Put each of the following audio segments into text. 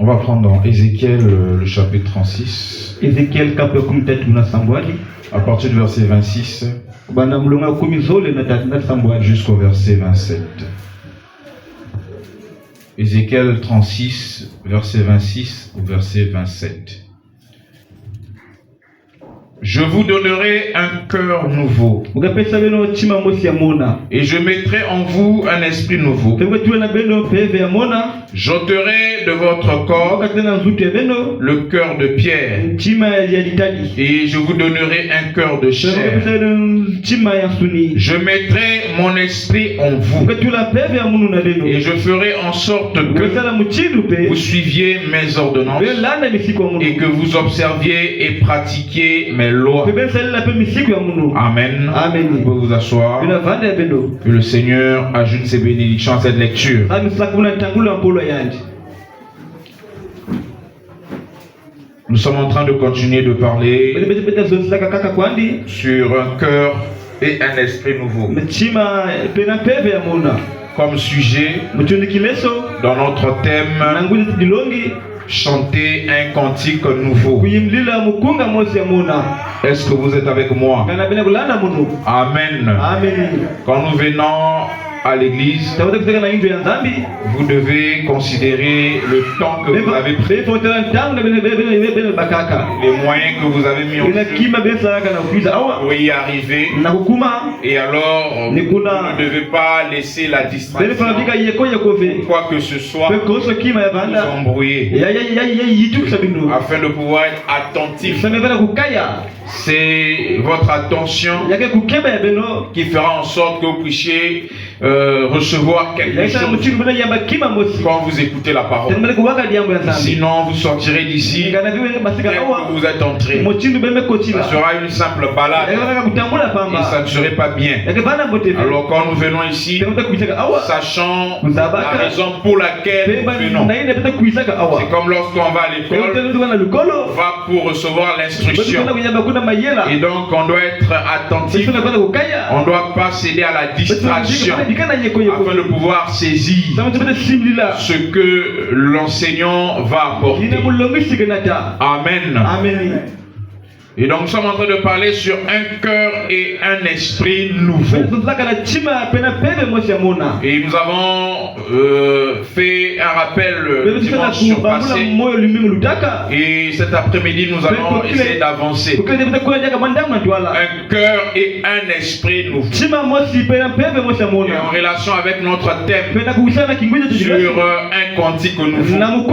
va prendre dans Ézéchiel le chapitre 36, Ézéchiel à partir du verset 26 jusqu'au verset 27. Ézéchiel 36, verset 26 au verset 27. Je vous donnerai un cœur nouveau et je mettrai en vous un esprit nouveau. J'ôterai de votre corps le cœur de pierre et je vous donnerai un cœur de chair. Je mettrai mon esprit en vous et je ferai en sorte que vous suiviez mes ordonnances et que vous observiez et pratiquiez mes lois. Amen. Vous pouvez vous asseoir. Que le Seigneur ajoute ses bénédictions à cette lecture. Nous sommes en train de continuer de parler sur un cœur et un esprit nouveau. Comme sujet, dans notre thème, chanter un cantique nouveau. Est-ce que vous êtes avec moi? Amen. Quand nous venons à l'église, vous devez considérer le temps que vous avez pris, les moyens que vous avez mis en œuvre pour y arriver. Et alors, vous ne devez pas laisser la distraction, quoi que ce soit, vous embrouiller, afin de pouvoir être attentif. C'est votre attention qui fera en sorte que vous puissiez recevoir quelque chose quand vous écoutez la parole. Sinon, vous sortirez d'ici dès que vous êtes entré. Ça sera une simple balade et ça ne serait pas bien. Alors quand nous venons ici, sachant la raison pour laquelle nous venons. C'est comme lorsqu'on va à l'école, on va pour recevoir l'instruction. Et donc on doit être attentif, on ne doit pas céder à la distraction afin de pouvoir saisir ce que l'enseignant va apporter. Amen. Et donc nous sommes en train de parler sur un cœur et un esprit nouveau. Et nous avons fait un rappel le dimanche surpassé. Et cet après-midi nous allons essayer d'avancer. Un cœur et un esprit nouveau. Et en relation avec notre thème sur un cantique nouveau. Nous avons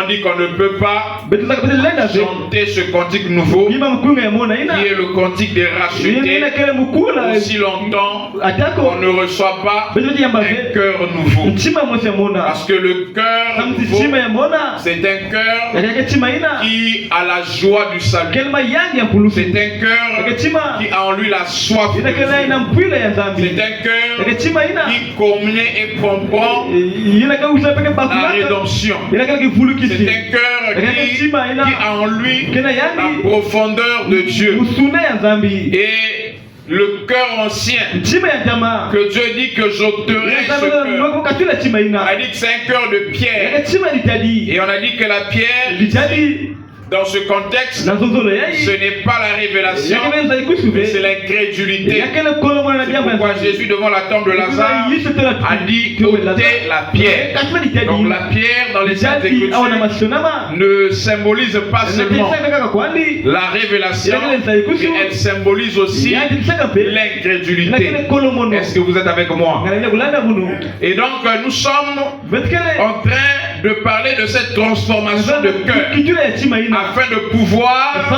dit qu'on ne peut pas chanter ce cantique nouveau qui est le cantique des rachetés aussi longtemps qu'on ne reçoit pas un cœur nouveau. Parce que le cœur nouveau, c'est un cœur qui a la joie du salut. C'est un cœur qui a en lui la soif de Dieu. C'est un cœur qui connaît et comprend la rédemption. C'est un cœur qui a en lui la profondeur de Dieu. Et le cœur ancien que Dieu dit que j'ôterai ce cœur, on a dit que c'est un cœur de pierre. Et on a dit que la pierre, dans ce contexte, ce n'est pas la révélation, mais c'est l'incrédulité. Pourquoi Jésus, devant la tombe de Lazare, a dit ôtez la pierre. Donc la pierre dans les Saintes Écritures ne symbolise pas seulement la révélation, mais elle symbolise aussi l'incrédulité. Est-ce que vous êtes avec moi? Et donc nous sommes en train de parler de cette transformation de cœur, afin de pouvoir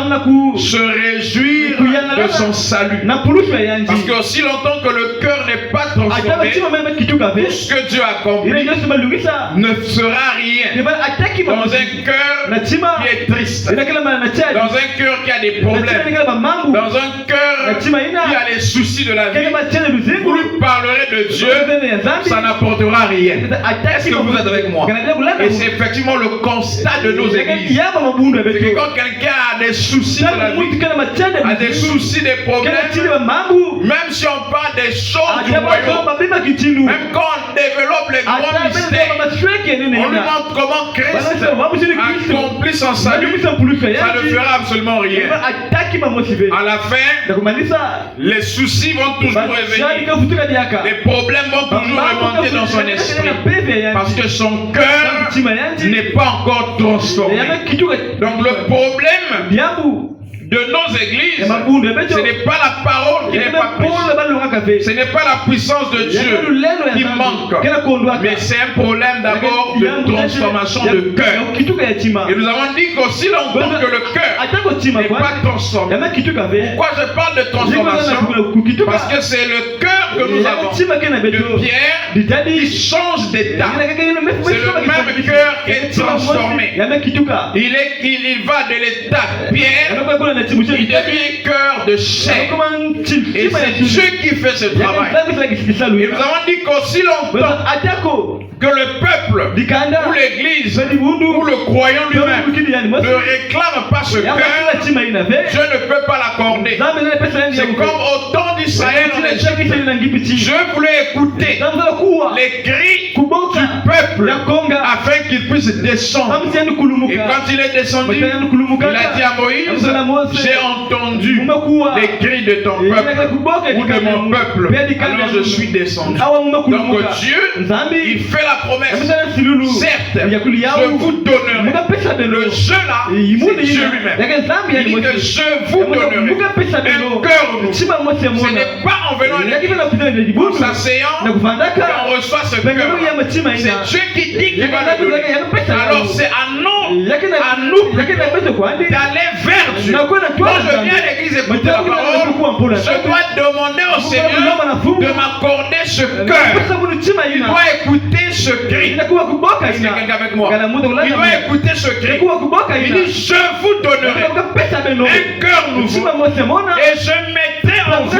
se réjouir de son salut. Parce que aussi longtemps que le cœur n'est pas transformé, tout ce que Dieu a accompli ne sera rien. Dans un cœur qui est triste, dans un cœur qui a des problèmes, dans un cœur qui a les soucis de la vie, vous lui parlerez de Dieu, ça n'apportera rien. Est-ce que vous êtes avec moi? Et c'est effectivement le constat de nos églises. C'est que quand quelqu'un a des soucis de la vie, a des soucis, des problèmes, même si on parle des choses du royaume, même quand on développe les grands mystères, on lui montre comment Christ a accompli son salut, ça ne fera absolument rien. À la fin, les soucis vont toujours revenir. Les problèmes vont toujours remonter dans son esprit. Parce que son cœur n'est pas encore transformé. Donc le problème de nos églises, ce n'est pas la parole qui n'est pas prêchée. Ce n'est pas la puissance de Dieu qui manque. Mais c'est un problème d'abord de transformation de cœur. Et nous avons dit qu'aussi longtemps que le cœur n'est pas transformé. Pourquoi je parle de transformation? Parce que c'est le cœur que nous avons de Pierre qui change d'état. C'est le même cœur qui est transformé. Il va de l'état Pierre, il devient cœur de chair. Et c'est Dieu qui fait ce travail. Et nous avons dit qu'aussi longtemps que le peuple, ou l'église, ou le croyant lui-même ne réclame pas ce cœur, Dieu ne peut pas l'accorder. C'est comme au temps d'Israël en Égypte. Dieu voulait écouter les cris du peuple afin qu'il puisse descendre. Et quand il est descendu, il a dit à Moïse, j'ai entendu les cris de ton peuple ou de mon peuple, alors je suis descendu. Donc Dieu, il fait la promesse. Certes, je vous donnerai. Le jeu là, c'est Dieu lui-même. Il dit que je vous donnerai un cœur nouveau. Ce n'est pas en venant en s'asseyant qu'on reçoit ce cœur. C'est Dieu qui dit qu'il va le donner. Alors c'est à nous d'aller vers Dieu. Quand je viens à l'église écouter la parole, je dois demander au Seigneur de m'accorder ce cœur. Il doit écouter ce cri. Est-ce qu'il y a quelqu'un avec moi? Il doit écouter ce cri. Il dit, je vous donnerai un cœur nouveau et je mettrai en vous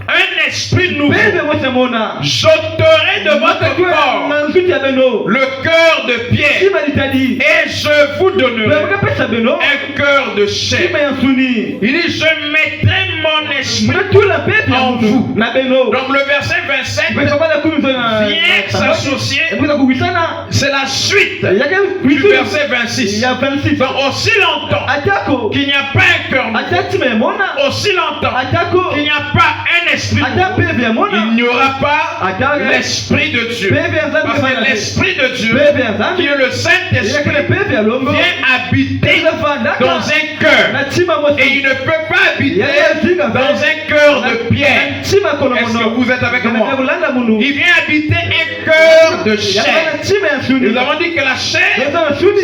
un esprit nouveau. J'ôterai de votre corps le cœur de pierre et je vous donnerai un cœur de chair. Il dit, je mettrai mon esprit en vous. Donc le verset 27 vient s'associer. C'est la suite du verset 26. Donc aussi longtemps qu'il n'y a pas un cœur nouveau, aussi longtemps qu'il n'y a pas un esprit nouveau, il n'y aura pas l'esprit de Dieu. Parce que l'esprit de Dieu, qui est le Saint-Esprit, vient habiter dans un cœur. Et il ne peut pas habiter dans un cœur de pierre. Est-ce que vous êtes avec moi? Il vient habiter un cœur de chair. Nous avons dit que la chair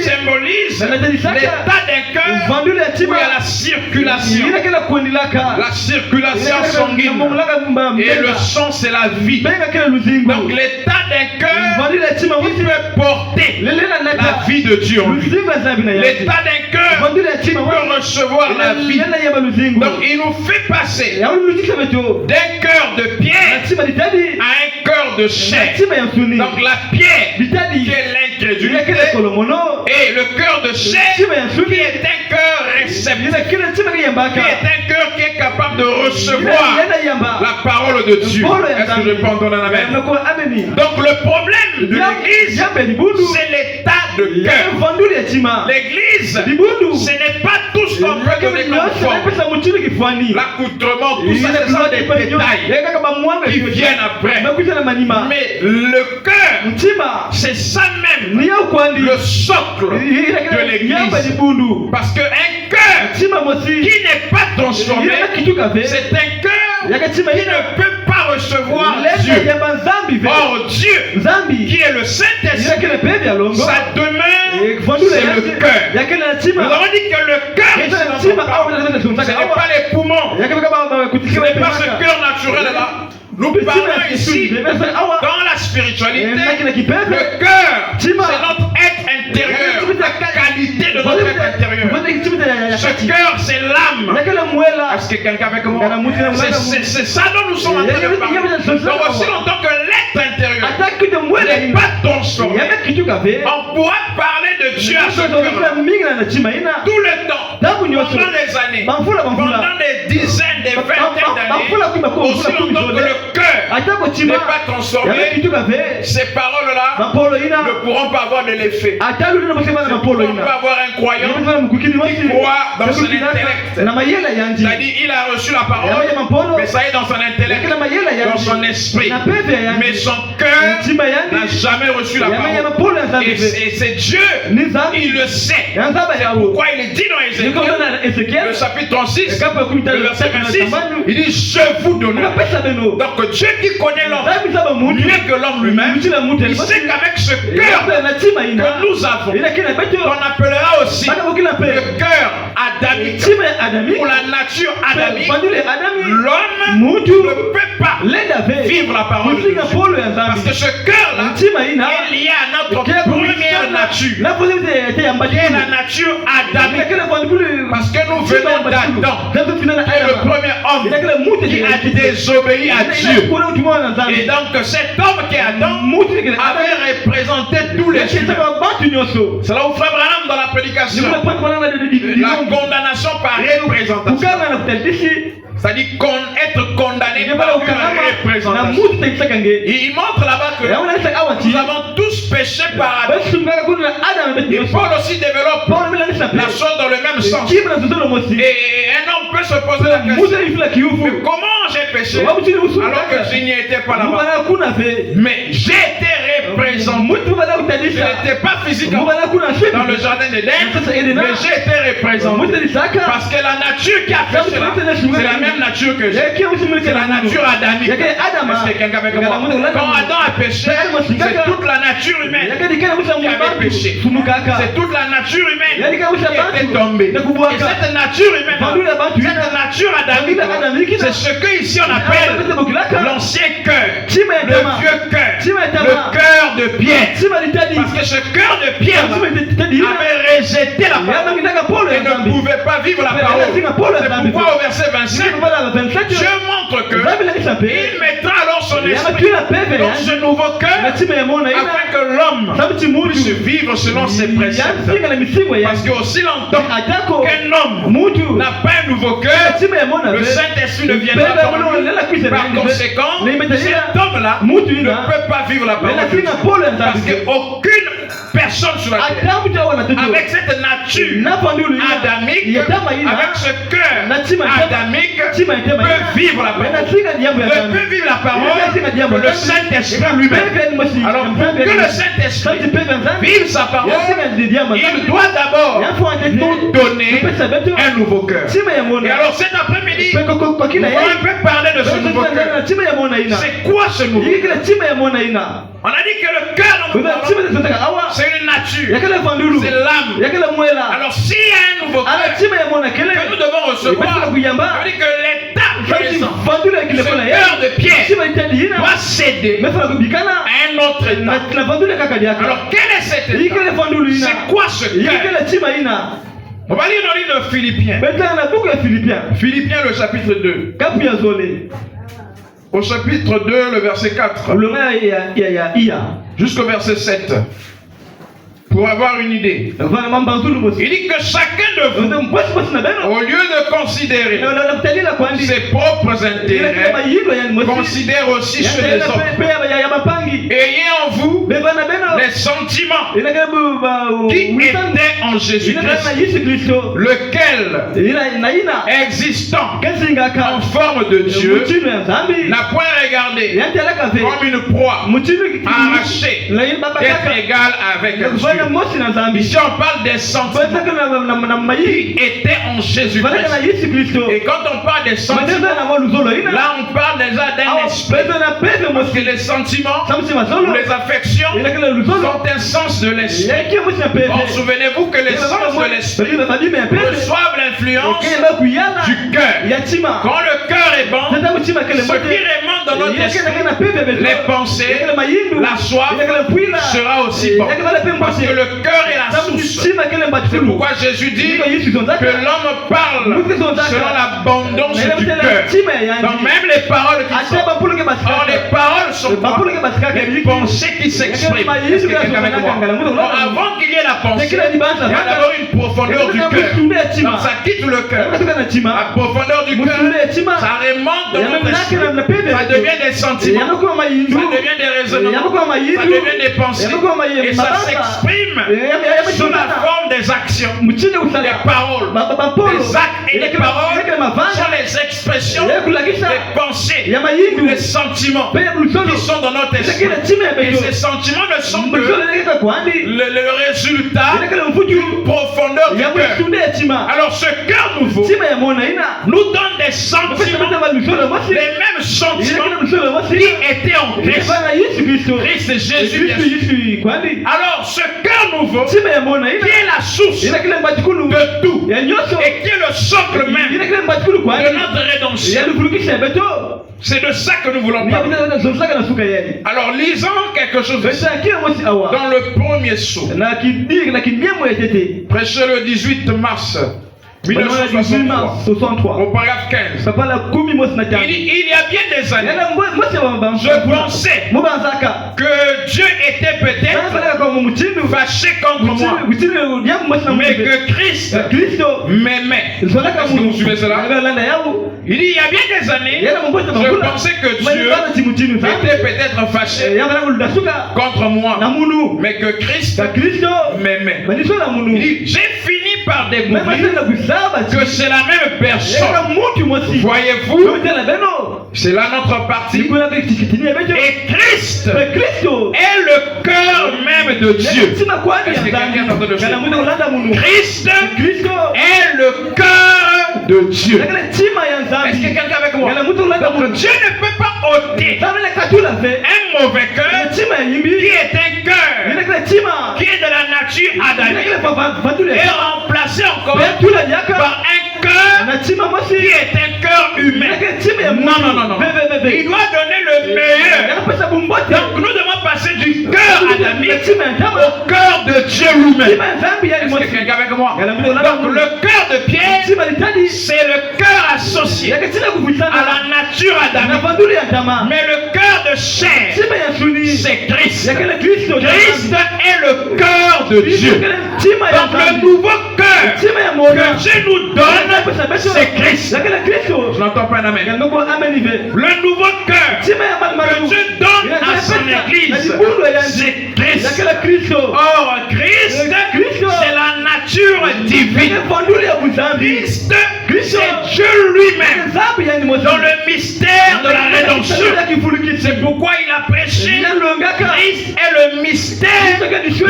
symbolise l'état d'un cœur où il y a la circulation. La circulation sanguine. Et le sang, c'est la vie. Donc l'état d'un cœur qui peut porter la vie de Dieu en lui. L'état d'un cœur qui peut recevoir la vie. Donc il nous fait passer d'un cœur de pierre à un cœur de chair. Donc la pierre qui est l'incrédulité et le cœur de chair qui est un cœur réceptif, qui est un cœur qui est capable de recevoir la parole de Dieu. Est-ce que je peux entendre un amen? Donc le problème de l'église, c'est l'état de cœur. L'église, ce n'est pas tout ce qu'on peut donner comme forme. L'accoutrement, tout ça, c'est ça des détails qui viennent après. Mais le cœur, c'est ça même le socle de l'église. Parce qu'un cœur qui n'est pas transformé, c'est un cœur qui ne peut pas recevoir Dieu. Or Dieu, qui est le Saint-Esprit, sa demeure, c'est le cœur. Nous avons dit que le cœur, ce n'est pas les poumons, ce n'est pas ce cœur naturel là. Nous parlons ici, dans la spiritualité, le cœur, c'est notre être intérieur, la qualité de notre être intérieur. Ce cœur, c'est l'âme. Est-ce que quelqu'un avec moi? C'est ça dont nous sommes en train de parler. Donc aussi longtemps que l'être intérieur n'est pas transformé, on pourra parler de Dieu à ce cœur tout le temps, pendant des années, pendant des dizaines, des vingtaines d'années, aussi longtemps que le cœur n'est pas transformé, ces paroles-là ne pourront pas avoir de l'effet. Ne pourront pas avoir un croyant qui croit dans son intellect. C'est-à-dire, il a reçu la parole, mais ça est dans son intellect, dans son esprit. Mais son cœur n'a jamais reçu la parole. Et c'est Dieu, il le sait. C'est pourquoi il est dit dans Ézéchiel, le chapitre 36, le verset 26, il dit, je vous donne. Donc Dieu qui connaît l'homme mieux que l'homme lui-même, il sait qu'avec ce cœur que nous avons, qu'on appellera aussi le cœur adamique, pour la nature adamique, l'homme ne peut pas vivre la parole de Dieu. Parce que ce cœur-là est lié à notre première nature, qui est la nature adamique. Parce que nous venons d'Adam, qui est le premier homme qui a désobéi à Dieu. Et donc cet homme qui est Adam avait représenté tous les humains. C'est là où Frère Branham dans la prédication, la condamnation par représentation. C'est-à-dire être condamné par une représentation. Il montre là-bas que nous avons tous péché par Adam. Et Paul aussi développe la chose dans le même sens. Et un homme peut se poser la question, mais comment j'ai péché alors que je n'y étais pas là-bas? Mais j'ai été représenté. Je n'étais pas physiquement dans le jardin d'Éden, mais j'ai été représenté. Parce que la nature qui a fait cela, c'est la même nature que j'ai. C'est la nature adamique. Quand Adam a péché, c'est toute la nature humaine qui avait péché. C'est toute la nature humaine qui était tombée. Et cette nature humaine, cette nature adamique, c'est ce que ici on appelle l'ancien cœur, le vieux cœur, le cœur de pierre. Parce que ce cœur de pierre avait rejeté la parole et ne pouvait pas vivre la parole. C'est pourquoi au verset 27, Dieu montre que il mettra alors son esprit dans ce nouveau cœur afin que l'homme puisse vivre selon ses préceptes. Parce que aussi longtemps qu'un homme n'a pas un nouveau cœur, le Saint-Esprit ne viendra pas en lui. Par conséquent, cet homme-là ne peut pas vivre la parole. Parce qu'aucune personne sur la terre avec cette nature adamique, avec ce cœur adamique, peut vivre la parole. Ne peut vivre la parole que le Saint-Esprit lui-même. Alors pour que le Saint-Esprit vive sa parole, il doit d'abord nous donner un nouveau cœur. Et alors cet après-midi, on va un peu parler de ce nouveau cœur. C'est quoi ce nouveau cœur? On a dit que le cœur, c'est une nature, c'est l'âme. Alors s'il y a un nouveau cœur que nous devons recevoir, ça veut dire que l'état présent, ce cœur de pierre, doit céder à un autre état. Alors quel est cet état? C'est quoi ce cœur? On va lire dans le livre de Philippiens. Philippiens le chapitre 2. Au chapitre 2, le verset 4. Jusqu'au verset 7. Pour avoir une idée. Il dit que chacun de vous, au lieu de considérer ses propres intérêts, considère aussi ceux des autres. Ayez en vous les sentiments qui étaient en Jésus-Christ, lequel, existant en forme de Dieu, n'a point regardé comme une proie arrachée d'être égal avec Dieu. Ici on parle des sentiments qui étaient en Jésus-Christ. Et quand on parle des sentiments, là on parle déjà d'un esprit. Parce que les sentiments ou les affections sont un sens de l'esprit. Bon, souvenez-vous que les sens de l'esprit reçoivent l'influence du cœur. quand le cœur est bon, ce qui remonte dans notre esprit, les pensées, la soif sera aussi bon. Parce que le cœur est la source. C'est pourquoi Jésus dit que l'homme parle selon l'abondance du cœur. Donc même les paroles qui sont... Or les paroles sont les pensées qui s'expriment. Est-ce que quelqu'un avec moi? Or, avant qu'il y ait la pensée, il y a d'abord une profondeur du cœur. Donc ça quitte le cœur. La profondeur du cœur, ça remonte dans notre esprit. Ça devient des sentiments. Ça devient des raisonnements. Ça devient des pensées. Et ça s'exprime sous la forme des actions, des paroles, des actes et des paroles sont les expressions des pensées, des sentiments qui sont dans notre esprit. Et ces sentiments ne sont que le résultat d'une profondeur du cœur. Alors ce cœur nouveau nous donne des sentiments, les mêmes sentiments qui étaient en Christ. Christ est Jésus. Alors ce cœur nouveau qui est la source de tout et qui est le socle même de notre rédemption. C'est de ça que nous voulons parler. Alors lisons quelque chose dans le premier sceau. Prêché le 18 mars 1963, au paragraphe 15. Il y a bien des années, je pensais que Dieu était peut-être fâché contre moi, mais que Christ m'aimait. Est-ce que vous suivez cela? Il y a bien des années, je pensais que Dieu était peut-être fâché contre moi, mais que Christ m'aimait. J'ai fini par découvrir que c'est la même personne. Voyez-vous, c'est là notre partie. Et Christ est le cœur même de Dieu. Est-ce que quelqu'un entend le suivre? Christ est le cœur de Dieu. Est-ce que quelqu'un avec moi? Donc Dieu ne peut pas ôter un mauvais cœur qui est un cœur qui est de la nature adamique et remplacer encore par un cœur qui est un cœur humain. Non. Il doit donner le meilleur. Donc nous devons passer du cœur adamique au cœur de Dieu lui-même. Est-ce que quelqu'un avec moi? Donc le cœur de Pierre, c'est le cœur associé à la nature adamique. Mais le cœur de chair, c'est Christ. Christ est le cœur de Dieu. Donc le nouveau cœur que Dieu nous donne, c'est Christ. Je n'entends pas un amen. Le nouveau cœur que Dieu donne à son église, c'est Christ. Or Christ, c'est la nature divine. Christ, c'est Dieu lui-même dans le mystère de la rédemption. C'est pourquoi il a prêché Christ est le mystère de Dieu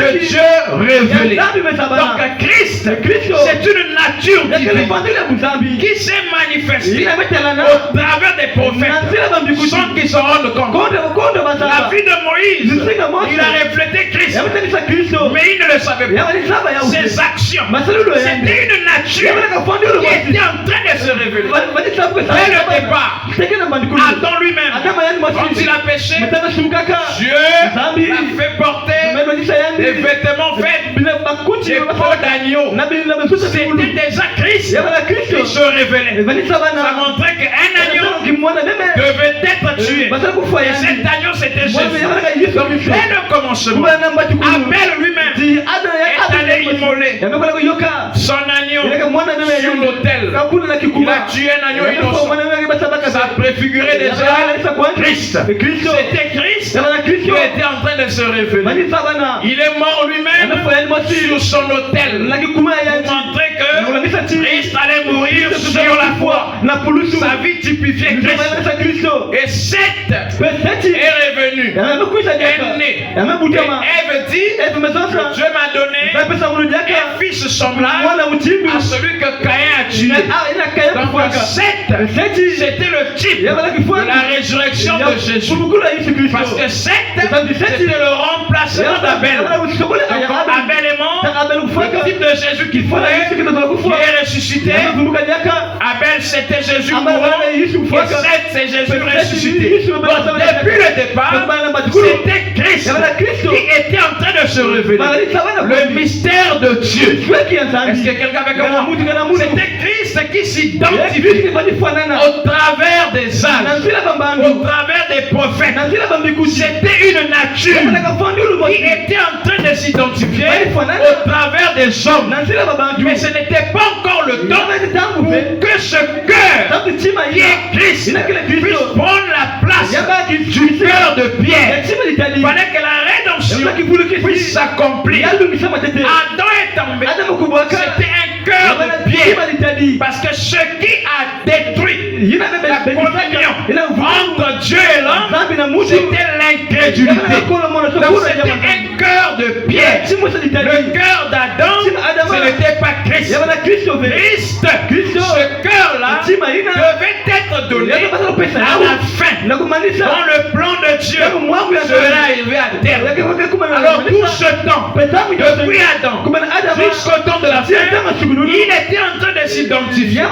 révélé. Donc Christ, c'est une nature divine qui s'est manifestée au travers des prophètes sans qu'ils se rendent compte. La vie de Moïse, il a reflété Christ, mais il ne le savait pas. Ses actions, c'était une nature qui était en train de se révéler. Dès le départ, Adam lui-même, quand il a péché, Dieu l'a fait porter des vêtements faits des peaux d'agneau. C'était déjà Christ qui se révélait. Ça montrait qu'un agneau devait être tué. Et cet agneau c'était Jésus. Donc dès le commencement, Abel lui-même est allé immoler son agneau sur l'autel. Il a tué un agneau innocent. Ça préfigurait déjà Christ. C'était Christ qui était en train de se révéler. Il est mort lui-même sur son autel pour montrer que Christ allait mourir sur la croix. Sa vie typifiait Christ. Et Seth est revenu, est né. Et Ève dit que Dieu m'a donné un fils semblable à celui que Caïn a tué. Donc 7, c'était le type de la résurrection de Jésus. Parce que 7, c'était le remplacement d'Abel. Donc Abel est mort, le type de Jésus qui est ressuscité. Abel, c'était Jésus mourant, et 7, c'est Jésus ressuscité. Donc depuis le départ, c'était Christ qui était en train de se révéler. Le mystère de Dieu. Est-ce que quelqu'un avec moi? C'était Christ qui s'identifie au travers des âges, au travers des prophètes. C'était une nature qui était en train de s'identifier au travers des hommes. Mais ce n'était pas encore le temps pour que ce cœur qui est Christ puisse prendre la place du cœur de Pierre. Il fallait que la rédemption puisse s'accomplir. Adam est tombé. C'était un cœur de Pierre. Parce que ce qui a détruit la communion entre Dieu et l'homme, c'était l'incrédulité. Donc c'était un cœur de Pierre. Le cœur d'Adam, ce n'était pas Christ. Christ, ce cœur-là devait être donné à la fin. Dans le plan de Dieu sera arrivé à terme. Alors tout ce temps, depuis Adam jusqu'au temps de la fin, il était en train de s'identifier.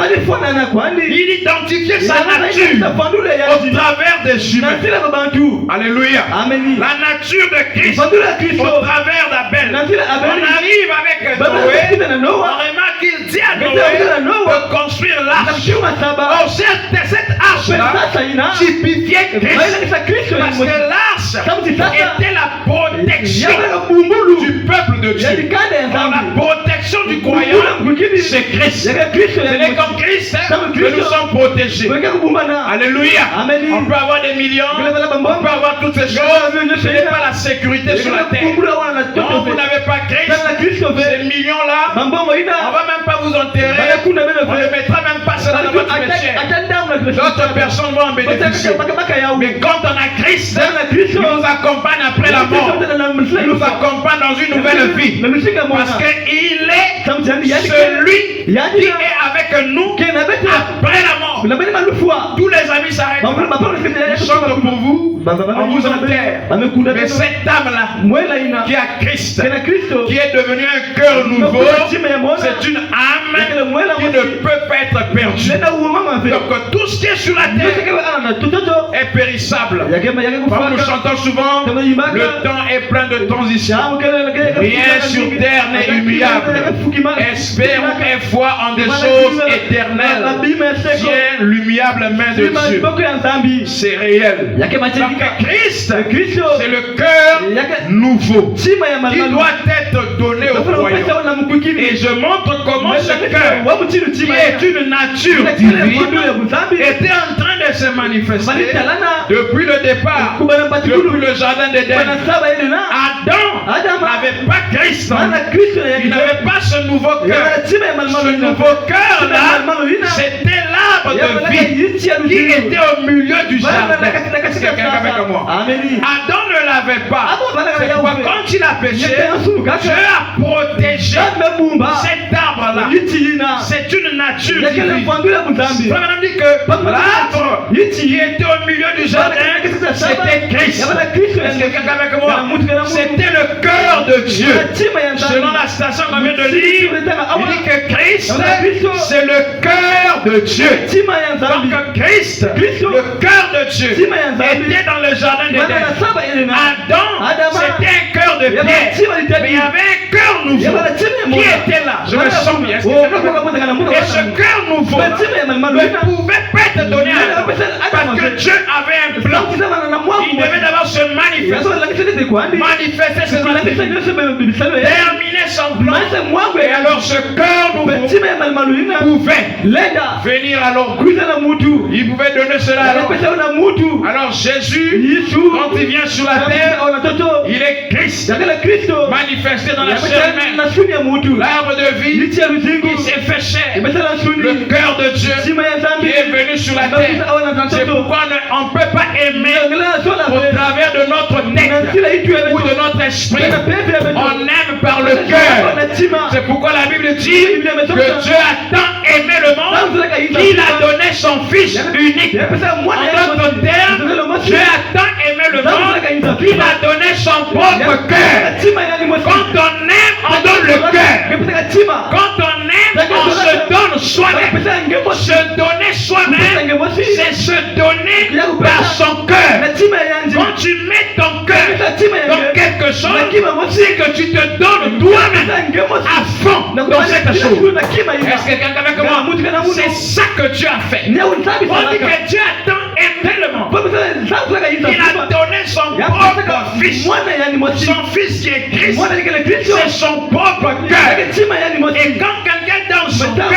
Il identifiait sa nature au travers des humains. Alléluia. La nature de Christ au travers d'Abel. On arrive avec Noé. On remarque qu'il dit à Noé de construire l'arche. Or cette arche-là typifiait Christ. Parce que l'arche était la protection du peuple de Dieu. Or, la protection du croyant, c'est Christ. C'est comme Christ que nous sommes protégés. Alléluia. On peut avoir des millions, on peut avoir toutes ces choses. Ce n'est pas la sécurité sur la terre. Non, vous n'avez pas Christ. Ces millions-là, on ne va même pas vous enterrer. On ne mettra même pas ça dans votre cimetière. D'autres personnes vont en bénéficier. Mais quand on a Christ, il nous accompagne après la mort. Il nous accompagne dans une nouvelle vie. Parce qu'il est celui qui est avec nous après la mort. Tous les amis s'arrêtent. Ils chantent pour vous. On vous enterre. Mais cette âme-là, qui a Christ, qui est devenue un cœur nouveau, c'est une âme qui ne peut pas être perdue. Donc tout ce qui est sur la terre est périssable. Comme nous chantons souvent, le temps est plein de transitions. Rien sur terre n'est humiliable. Espérons et foi en des choses éternelles. Tiens l'humiliable main de Dieu. C'est réel. Donc Christ, c'est le cœur nouveau qui doit être donné au royaume. Et je montre comment ce cœur, qui est une nature divine, était en train de se manifester depuis le départ, depuis le jardin d'Éden. Adam n'avait pas Christ. Il n'avait pas ce nouveau cœur. Ce nouveau cœur-là, c'était l'arbre de vie qui était au milieu du jardin. Quelqu'un avec moi. Adam ne l'avait pas. C'est pourquoi quand il a péché, Dieu a protégé cet arbre-là. C'est une nature divine. Madame dit que l'arbre qui était au milieu du jardin, c'était Christ. Est-ce que quelqu'un avec moi? C'était le cœur de Dieu. Selon la citation qu'on vient de lire, il dit que Christ, c'est le cœur de Dieu. Donc Christ, le cœur de Dieu, était dans le jardin d'Éden. Adam, c'était un cœur de pierre. Mais il y avait un cœur nouveau qui était là. Je me sens bien. Et ce cœur nouveau ne pouvait pas être donné à Adam. Parce que Dieu avait un plan. Il devait d'abord se manifester ses attributs, terminer son plan. Et alors ce cœur nouveau pouvait venir alors. Il pouvait donner cela alors. Alors Jésus, quand il vient sur la terre, il est Christ, manifesté dans la chair humaine. L'arbre de vie qui s'est fait chair. Le cœur de Dieu qui est venu sur la terre. C'est pourquoi on ne peut pas aimer au travers de notre tête ou de notre esprit. On aime par le cœur. C'est pourquoi la Bible dit que Dieu a tant aimé le monde qu'il a son Fils unique. En d'autres termes, Dieu a tant aimé le monde qu'il a donné son propre cœur. Quand on aime, on donne le cœur. Quand on aime, on se donne soi-même. Se donner soi-même, c'est se donner par son cœur. Quand tu mets ton cœur dans quelque chose, c'est que tu te donnes toi-même à fond dans cette chose. Est-ce que quelqu'un avec moi? C'est ça que Dieu a fait. On dit que Dieu a tant aimé le monde. Il a donné son propre Fils. Son Fils qui est Christ. C'est son propre cœur. Et quand quelqu'un donne son cœur,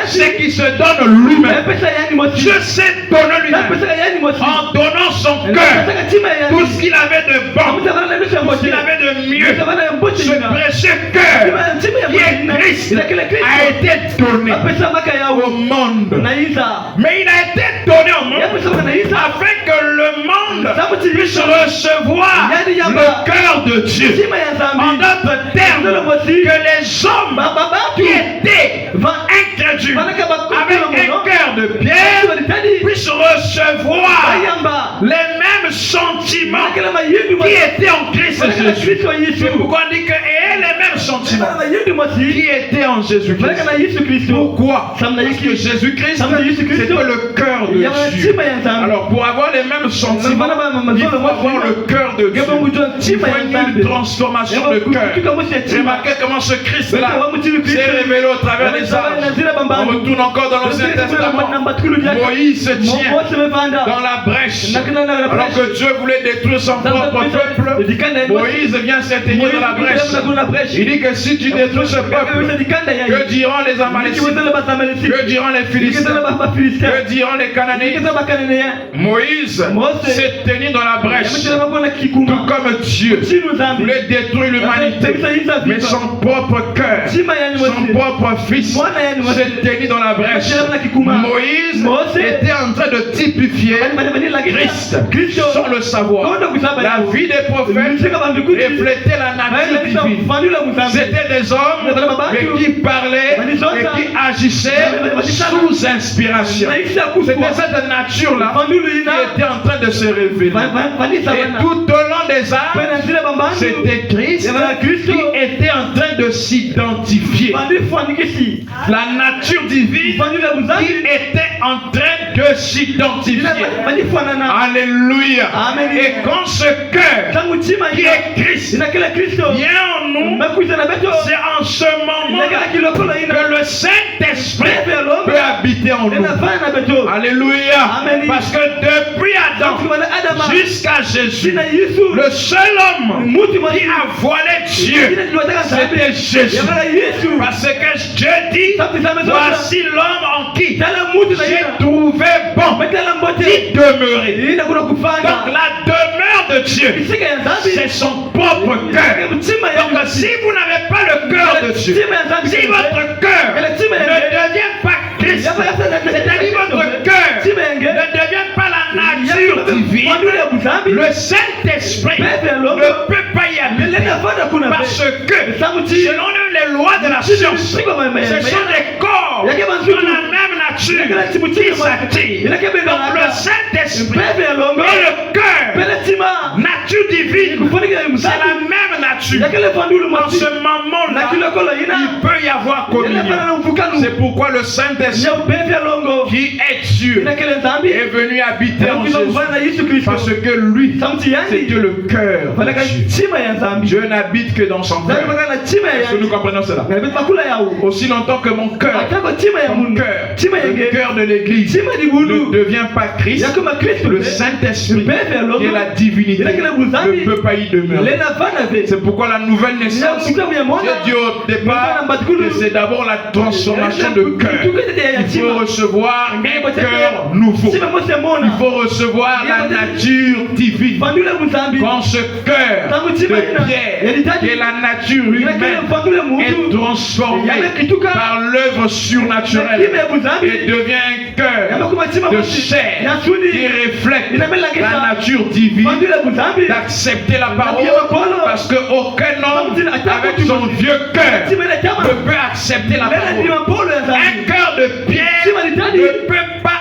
c'est qu'il se donne lui-même. Dieu s'est donné lui-même en donnant son cœur. Tout ce qu'il avait de bon, tout ce qu'il avait de mieux, ce précieux cœur qui est Christ a été donné au monde. Mais il a été donné au monde afin que le monde puisse recevoir le cœur de Dieu. En d'autres termes, que les hommes qui étaient incrédules avec un cœur de pierre puissent recevoir les mêmes sentiments qui étaient en Christ Jésus. C'est pourquoi on dit que les mêmes sentiments qui étaient en Jésus-Christ. Pourquoi? Parce que Jésus-Christ, c'était le cœur de Dieu. Alors pour avoir les mêmes sentiments, il faut avoir le cœur de Dieu. Il faut une transformation de cœur. Remarquez comment ce Christ-là s'est révélé au travers des âges. On retourne encore dans l'Ancien Testament. Moïse se tient dans la brèche. Alors que Dieu voulait détruire son propre peuple, Moïse vient s'éteindre dans la brèche. Il dit que si tu détruis ce peuple, que diront les Amalécites? Que diront les Philistins? Que diront les Cananéens? Moïse s'est tenu dans la brèche, tout comme Dieu voulait détruire l'humanité, mais son propre cœur, son propre Fils s'est tenu dans la brèche. Moïse était en train de typifier Christ sans le savoir. La vie des prophètes reflétait la nature divine. C'était des hommes qui parlaient et qui agissaient sous inspiration. C'était cette nature-là qui était en train de se révéler. Et tout au long des âges, c'était Christ qui était en train de s'identifier. La nature divine qui était en train de s'identifier. Alléluia. Et quand ce cœur qui est Christ vient en nous, c'est en ce moment que le Saint-Esprit peut habiter en nous. Alléluia. Parce que depuis Adam jusqu'à Jésus, le seul homme qui a voilé Dieu, c'était Jésus. Parce que Dieu dit, voici l'homme en qui j'ai trouvé bon d'y demeurer. Donc la demeure de Dieu, c'est son propre cœur. Donc si vous n'avez pas le cœur de Dieu, si votre cœur ne devient pas Christ, c'est-à-dire votre cœur ne devient pas la nature divine, le Saint-Esprit ne peut pas y habiter. Parce que selon les lois de la science, ce sont des corps qui ont la même nature qui s'attirent. Donc le Saint-Esprit et le cœur, nature divine, c'est la même nature. En ce moment-là, il peut y avoir communion. C'est pourquoi le Saint-Esprit, qui est Dieu, est venu habiter en Jésus. Parce que lui, c'est que le cœur de Dieu. Dieu n'habite que dans son cœur. Est-ce que nous comprenons cela? Aussi longtemps que mon cœur, le cœur de l'Église, ne devient pas Christ, le Saint-Esprit, qui est la divinité, ne peut pas y demeurer. C'est pourquoi la nouvelle naissance, Dieu dit au départ que c'est d'abord la transformation de cœur. Il faut recevoir un cœur nouveau. Il faut recevoir la nature divine. Quand ce cœur de pierre, qui est la nature humaine, est transformé par l'œuvre surnaturelle et devient un cœur de chair qui reflète la nature divine, d'accepter la parole, parce qu'aucun homme avec son vieux cœur ne peut accepter la parole. Un cœur de pierre ne peut pas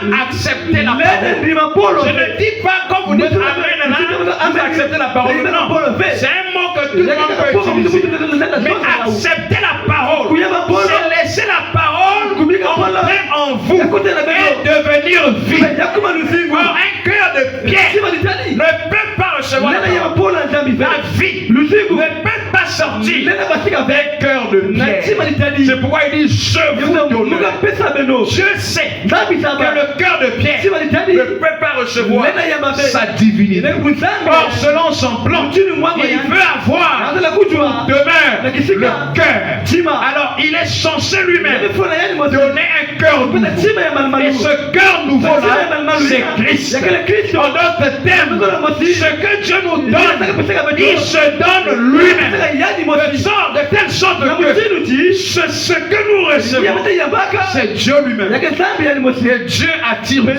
la parole. Je ne dis pas quand vous dites Amen, vous acceptez la parole. Non, c'est un mot que tout le monde peut utiliser. Mais accepter la parole, c'est laisser la parole entrer en vous et devenir vie. Or, un cœur de pierre ne peut pas recevoir la vie, ne peut pas sortir d'un cœur de pierre. C'est pourquoi il dit je vous donne. Je sais que le cœur de pierre ne peut pas recevoir sa divinité. Or, selon son plan, il veut avoir demain le cœur. Alors, il est censé lui-même donner un cœur nouveau. Et ce cœur nouveau-là, c'est Christ. En d'autres termes, ce que Dieu nous donne, il se donne lui-même. De telle sorte que ce que nous recevons, c'est Dieu lui-même. Et Dieu attire Dieu.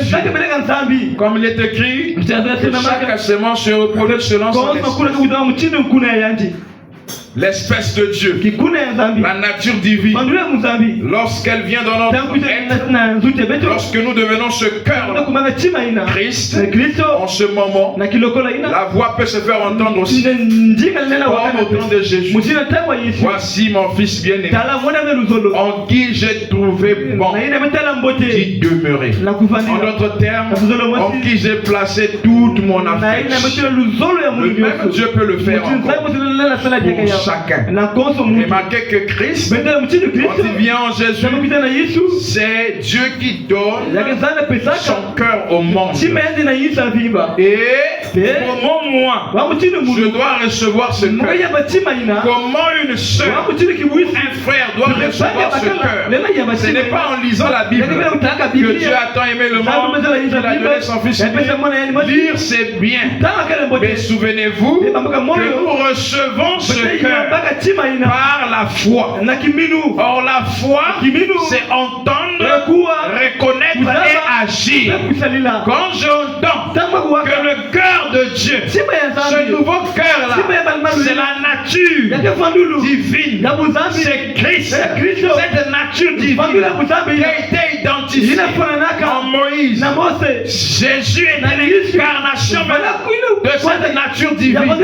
Comme il est écrit, chaque semence se reproduit selon son espèce. L'espèce de Dieu, la nature divine, lorsqu'elle vient dans notre être, lorsque nous devenons ce cœur, Christ, en ce moment, la voix peut se faire entendre aussi. Comme au temps de Jésus, voici mon fils bien-aimé, en qui j'ai trouvé bon d'y demeurer. En d'autres termes, en qui j'ai placé toute mon affection. Le même Dieu peut le faire encore. Chacun. Remarquez que Christ, quand il vient en Jésus, c'est Dieu qui donne son cœur au monde. Et comment moi, je dois recevoir ce cœur? Comment une soeur, un frère doit recevoir ce cœur? Ce n'est pas en lisant la Bible que Dieu a tant aimé le monde qu'il a donné son fils. Lire c'est bien, mais souvenez-vous que nous recevons ce cœur par la foi. Or la foi, c'est entendre, reconnaître et agir. Quand j'entends que le cœur de Dieu, ce nouveau cœur là, c'est la nature divine, c'est Christ. Cette nature divine qui a été identifiée en Moïse. Jésus est l'incarnation de cette nature divine.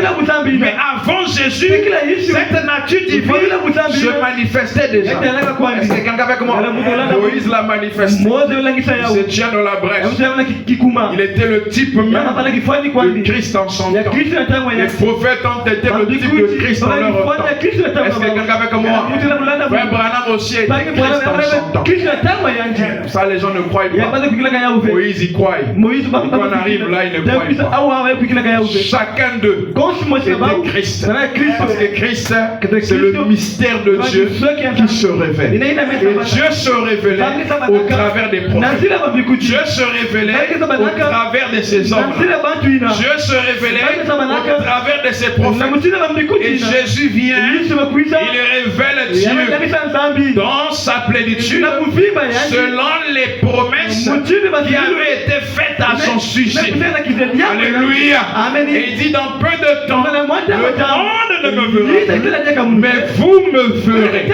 Mais avant Jésus, cette nature divine se manifestait déjà. Est-ce que quelqu'un avec moi? Moïse l'a manifesté. Il se tient dans la brèche. Il était le type même de Christ en son temps. Les prophètes ont été le type de Christ dans leur temps. Est-ce que quelqu'un avec moi? Frère Branham aussi était Christ en son temps. Ça, les gens ne croient pas. Moïse y croit. Quand on arrive là, il ne croit pas. Chacun d'eux était Christ. Parce que Christ, c'est le mystère de Dieu qui se révèle. Et Dieu se révélait au travers des prophètes. Dieu se révélait au travers de ces hommes. Dieu se révélait au travers de ces prophètes. Et Jésus vient, il révèle Dieu dans sa plénitude selon les promesses qui avaient été faites à son sujet. Alléluia. Et il dit dans peu de temps, le monde ne me verra pas, mais vous me verrez.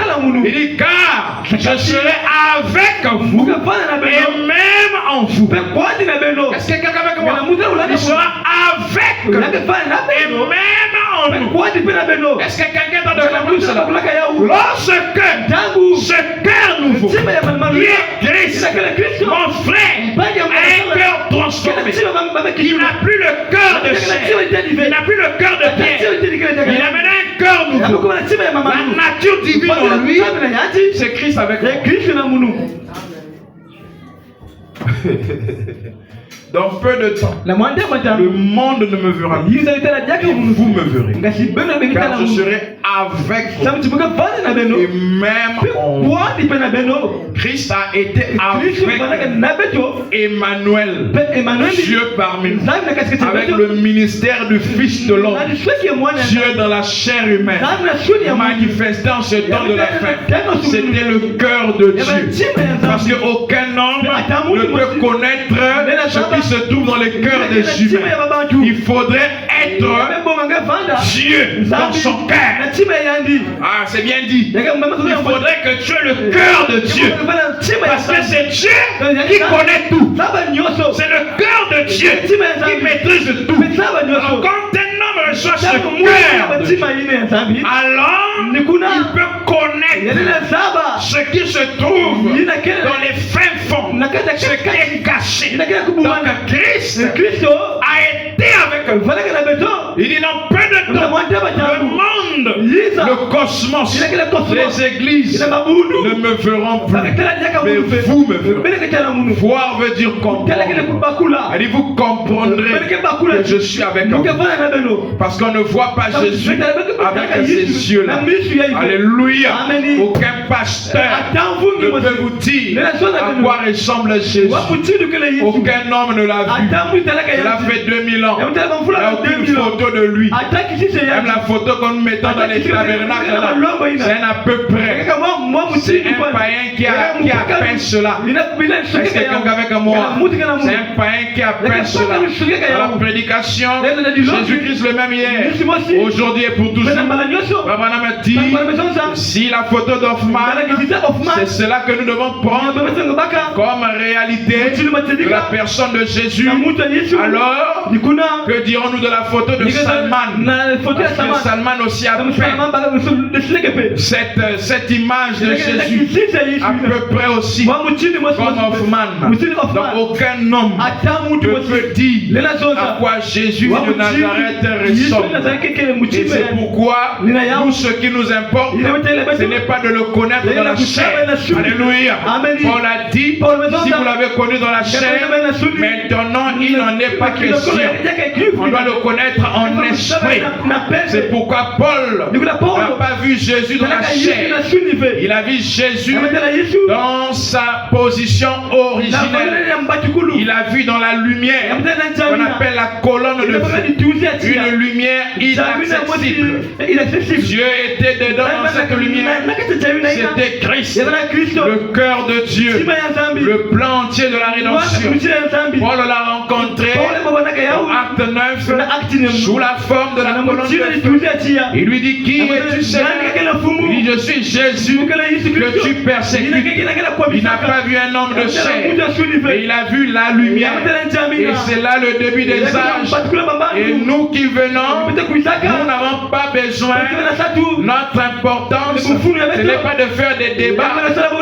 Il dit car je serai avec vous et même en vous. Est-ce que quelqu'un avec moi? Il sera avec vous et même en nous. Est-ce que quelqu'un dans le bouche là? Lorsque ce cœur nouveau qui est Christ, mon frère, a un cœur transformé. Il n'a plus le cœur de chair, il n'a plus le cœur de pierre, il a maintenant un cœur nouveau. La nature divine en lui, c'est Christ avec nous. Dans peu de temps, le monde ne me verra plus. Et vous me verrez. Car je serai avec vous. Et même en vous. Christ a été avec Emmanuel, Dieu parmi nous, avec le ministère du Fils de l'homme, Dieu dans la chair humaine, manifestant ce temps de la fin. C'était le cœur de Dieu. Parce qu'aucun homme ne peut connaître ce qui se trouve dans le cœur des humains. Il faudrait être Dieu dans son cœur. Ah, c'est bien dit. Il faudrait que tu aies le cœur de Dieu. Parce que c'est Dieu qui connaît tout. C'est le cœur de Dieu qui maîtrise tout. Alors, quand un homme reçoit ce cœur de Dieu, alors il peut connaître ce qui se trouve dans les fins fonds, ce qui est caché. Donc Christ a été avec eux. Il dit dans peu de temps, le monde, le cosmos, les églises ne me verront plus, mais vous me verrez. Voir veut dire comprendre. Elle dit vous comprendrez que je suis avec vous. Parce qu'on ne voit pas Jésus avec ces yeux-là. Alléluia. Aucun pasteur ne peut vous dire à quoi ressemble Jésus. Aucun homme ne l'a vu. Il a fait 2000 ans. Il n'y a aucune photo de lui. Même la photo qu'on nous mettons dans les tabernacles là, c'est un à peu près. C'est un païen qui a peint cela. Est-ce quelqu'un avec moi? C'est un païen qui a peint cela. Dans la prédication, Jésus-Christ le même hier, aujourd'hui et pour toujours. Baba me dit, si la photo d'Hoffman, c'est cela que nous devons prendre comme réalité de la personne de Jésus, alors que dirons-nous de la photo de Salman? Parce que Salman aussi a peint cette image de Jésus à peu près aussi comme Hoffman. Donc aucun homme ne peut dire à quoi Jésus de Nazareth ressemble. Et c'est pourquoi nous, ce qui nous importe, ce n'est pas de le connaître dans la chair. Alléluia. Paul a dit, si vous l'avez connu dans la chair, maintenant il n'en est pas question. On doit le connaître en esprit. C'est pourquoi Paul n'a pas vu Jésus dans la chair. Il a vu Jésus dans sa position originelle. Il a vu dans la lumière qu'on appelle la colonne de feu, une lumière inaccessible. Dieu était dedans dans cette lumière. C'était Christ, le cœur de Dieu, le plan entier de la rédemption. Paul l'a rencontré en acte 9 sous la forme de la colonne de feu. Il lui dit, qui es-tu, Seigneur? Il dit, je suis Jésus que tu persécutes. Il n'a pas vu un homme de chair, mais il a vu la lumière. Et c'est là le début des âges. Et nous qui venons, nous n'avons pas besoin. Notre importance, ce n'est pas de faire des débats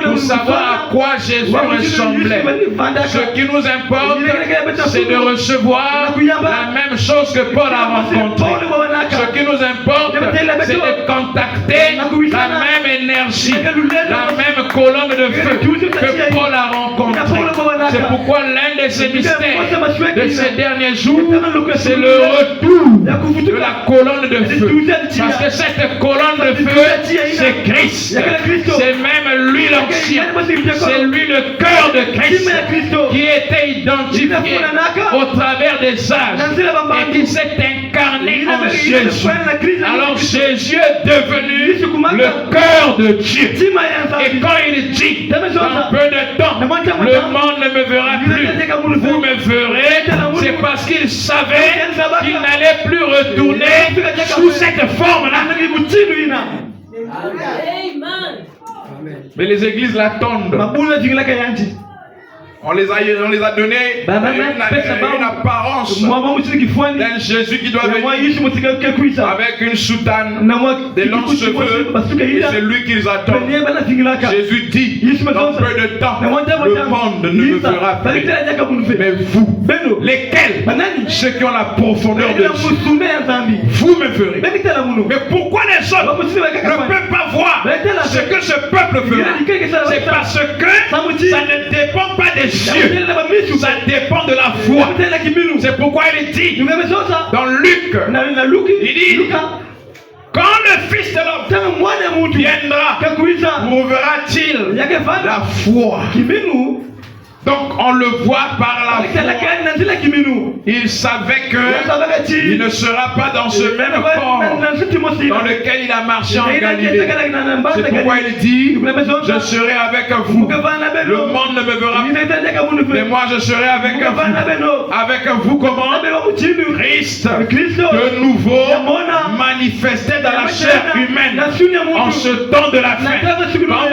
pour savoir à quoi Jésus ressemblait. Ce qui nous importe, c'est de recevoir la même chose que Paul a rencontré. Ce qui nous importe, c'est de contacter la même énergie, la même colonne de feu que Paul a rencontré. C'est pourquoi l'un de ces mystères de ces derniers jours, c'est le retour de la colonne de feu. Parce que cette colonne de feu, c'est Christ. C'est même lui l'ancien. C'est lui le cœur de Christ qui était identifié au travers des âges et qui s'est incarné en Jésus. Alors Jésus est devenu le cœur de Dieu. Et quand il dit, dans peu de temps, le monde ne me verra plus, vous me verrez, c'est parce qu'il savait qu'il n'allait plus retourner sous cette forme-là. Mais les églises l'attendent. On les a donné une apparence d'un Jésus qui doit venir avec une soutane, des longs cheveux, et c'est lui qu'ils attendent. Jésus dit, dans peu de temps, le monde ne me verra plus. Mais vous, lesquels? Ceux qui ont la profondeur de Dieu, vous me verrez. Mais pourquoi les autres ne peuvent pas voir ce que ce peuple fera? C'est parce que ça ne dépend pas des cieux, ça dépend de la foi. C'est pourquoi il dit dans Luc, il dit, quand le Fils de l'homme viendra, prouvera-t-il la foi Donc on le voit par la foi. Il savait qu'il ne sera pas dans ce même corps dans lequel il a marché en Galilée. C'est pourquoi il dit, je serai avec vous. Le monde ne me verra plus, mais moi je serai avec vous. Avec vous comment? Christ de nouveau manifesté dans la chair humaine en ce temps de la fin. Quand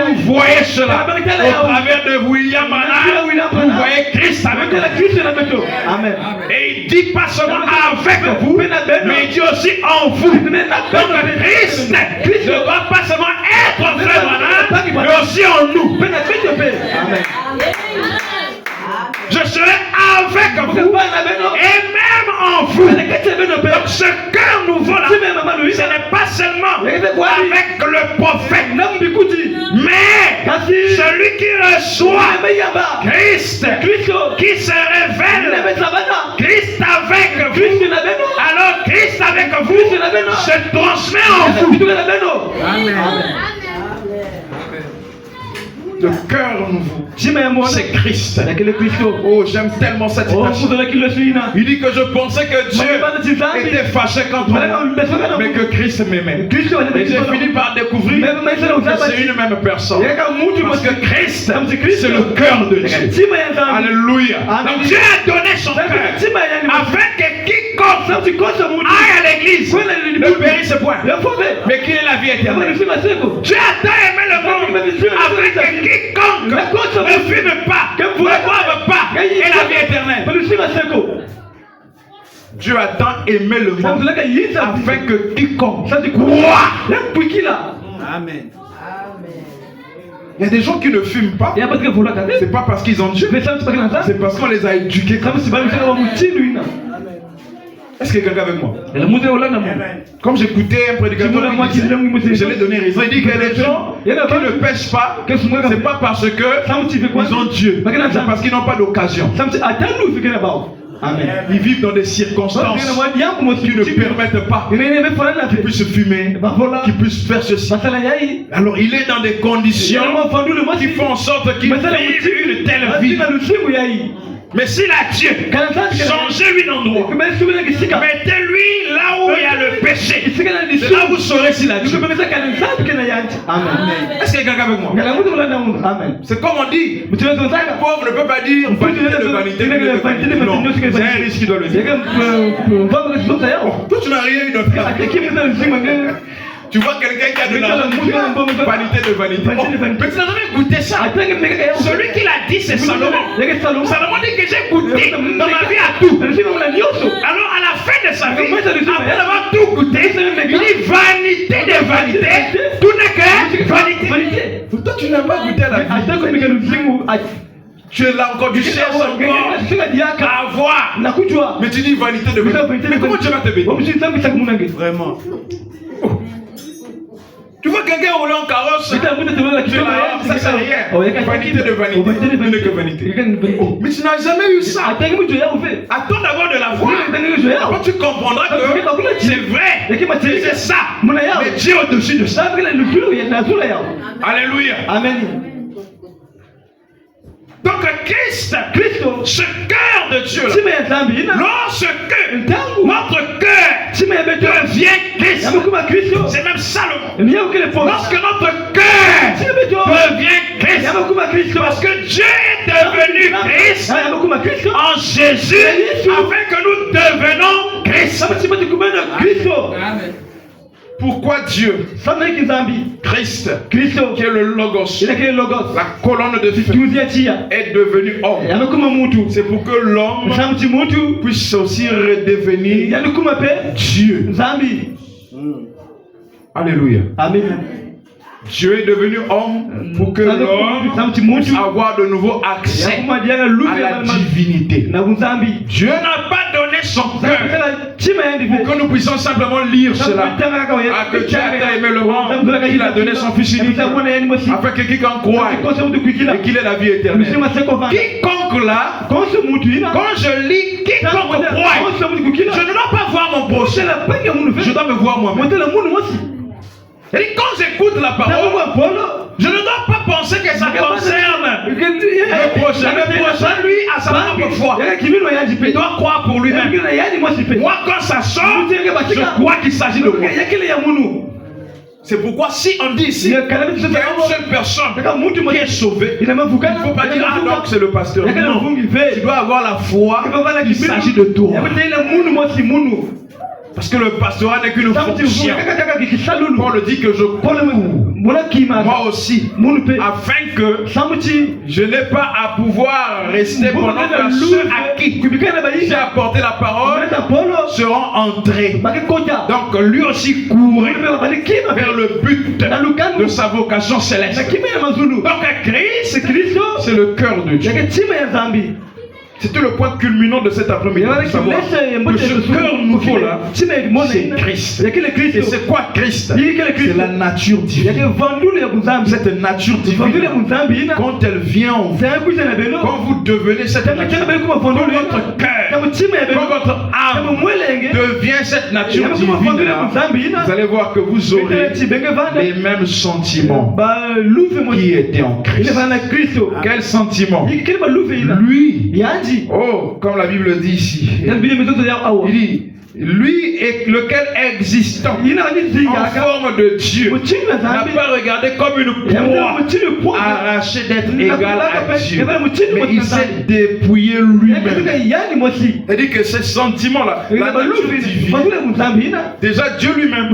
vous voyez cela au travers de William Branham, vous voyez Christ avec vous. Amen. Et il dit pas seulement avec vous, mais il dit aussi en vous. Donc Christ ne va pas seulement être frère Branham, mais aussi en nous. Amen. Je serai avec vous et même en vous. Donc ce cœur nouveau là, ce n'est pas seulement avec le prophète, mais celui qui reçoit Christ, qui se révèle, Christ avec vous. Alors Christ avec vous se transmet en vous. Amen. Le cœur nouveau, c'est Christ. Oh, j'aime tellement cette citation. Il dit que je pensais que Dieu était fâché contre moi, mais que Christ m'aimait. Et j'ai fini par découvrir que c'est une même personne. Parce que Christ, c'est le cœur de Dieu. Alléluia. Donc Dieu a donné son cœur afin que quiconque aille à l'église ne périsse point, mais qu'il ait la vie éternelle. Dieu a tant aimé le monde afin que quiconque ne fume pas, ne boive pas, ait la vie éternelle. Dieu a tant aimé le monde afin que quiconque croit. Amen. Il y a des gens qui ne fument pas. C'est pas parce qu'ils ont Dieu, c'est parce qu'on les a éduqués comme ça. Est-ce que quelqu'un avec moi? Comme j'écoutais un prédicateur, je l'ai donné raison. Il dit que les gens qui ne pêchent pas, c'est pas parce qu'ils ont Dieu, c'est parce qu'ils n'ont pas d'occasion. Amen. Ils vivent dans des circonstances qui ne permettent pas qu'ils puissent fumer, qu'ils puissent faire ceci. Alors il est dans des conditions qui font en sorte qu'il vive une telle vie. Mais s'il a Dieu, changez-lui d'endroit. Mettez-lui là où il y a le péché. C'est là où vous saurez s'il a Dieu. Amen. Est-ce qu'il y a quelqu'un avec moi? Amen. C'est comme on dit, le pauvre ne peut pas dire vanité de vanité. Non, c'est un risque qui doit le dire. Toi tu n'as rien eu d'autre. Tu vois quelqu'un qui a de l'argent, vanité de vanité. Mais tu n'as jamais goûté ça. Celui qui l'a dit, c'est Salomon. Salomon dit que j'ai goûté dans ma vie à tout. Alors à la fin de sa vie, après avoir tout goûté, il dit vanité de vanité. Tout n'est que vanité. Toi tu n'as pas goûté à la vie. Tu es là encore, tu cherches encore à avoir. Mais tu dis vanité de vanité. Mais comment tu vas te bénir? Vraiment. Tu vois quelqu'un rouler en carrosse, ça c'est rien. Vanité de vanité, ce n'est que vanité. Mais tu n'as jamais eu ça. Attends d'avoir de la foi. Quand tu comprendras que c'est vrai, c'est ça. Mais Dieu au-dessus de ça. Alléluia. Amen. Donc Christ, ce cœur de Dieu, lorsque notre cœur devient Christ, c'est même Salomon. Lorsque notre cœur devient Christ, parce que Dieu est devenu Christ en Jésus, afin que nous devenons Christ. Amen. Pourquoi Dieu, Christ, qui est le Logos, la colonne de feu, est devenu homme? C'est pour que l'homme puisse aussi redevenir Dieu. Alléluia. Amen. Dieu est devenu homme pour que l'homme puisse avoir de nouveau accès à la divinité. Dieu n'a pas donné son cœur pour que nous puissions simplement lire cela. Que Dieu a aimé le monde, il a donné son Fils unique afin que quiconque croit et qu'il ait la vie éternelle. Quiconque là, quand je lis quiconque croit, je ne dois pas voir mon prochain, je dois me voir moi-même. Et quand j'écoute la parole, Je ne dois pas penser que ça concerne le prochain. Le prochain, lui, à sa propre foi. Il doit croire pour lui-même. Moi, quand ça sort, je crois qu'il s'agit de moi. C'est pourquoi si on dit ici qu'il y a une seule personne qui est sauvée, il ne faut pas dire ah donc c'est le pasteur. Non, tu dois avoir la foi qu'il s'agit de toi. Parce que le pastorat n'est qu'une fonction. Paul dit que je cours, moi aussi, afin que je n'ai pas à pouvoir rester pendant que ceux à qui j'ai apporté la parole seront entrés. Donc lui aussi courait vers le but de sa vocation céleste. Donc Christ, c'est le cœur de Dieu. C'était le point culminant de cet après-midi. Savoir que ce cœur nouveau là, c'est Christ. Et c'est quoi Christ? C'est la nature divine. Cette nature divine, quand elle vient en vous, quand vous devenez cette nature, quand votre cœur, quand votre âme devient cette nature divine là, vous allez voir que vous aurez les mêmes sentiments qui étaient en Christ. Quel sentiment? Lui. Oh, comme la Bible dit ici. Il dit, lui est lequel existant en forme de Dieu n'a pas regardé comme une proie arrachée d'être égal à Dieu, mais il s'est dépouillé lui-même. C'est-à-dire que ce sentiment-là, la nature divine, déjà Dieu lui-même,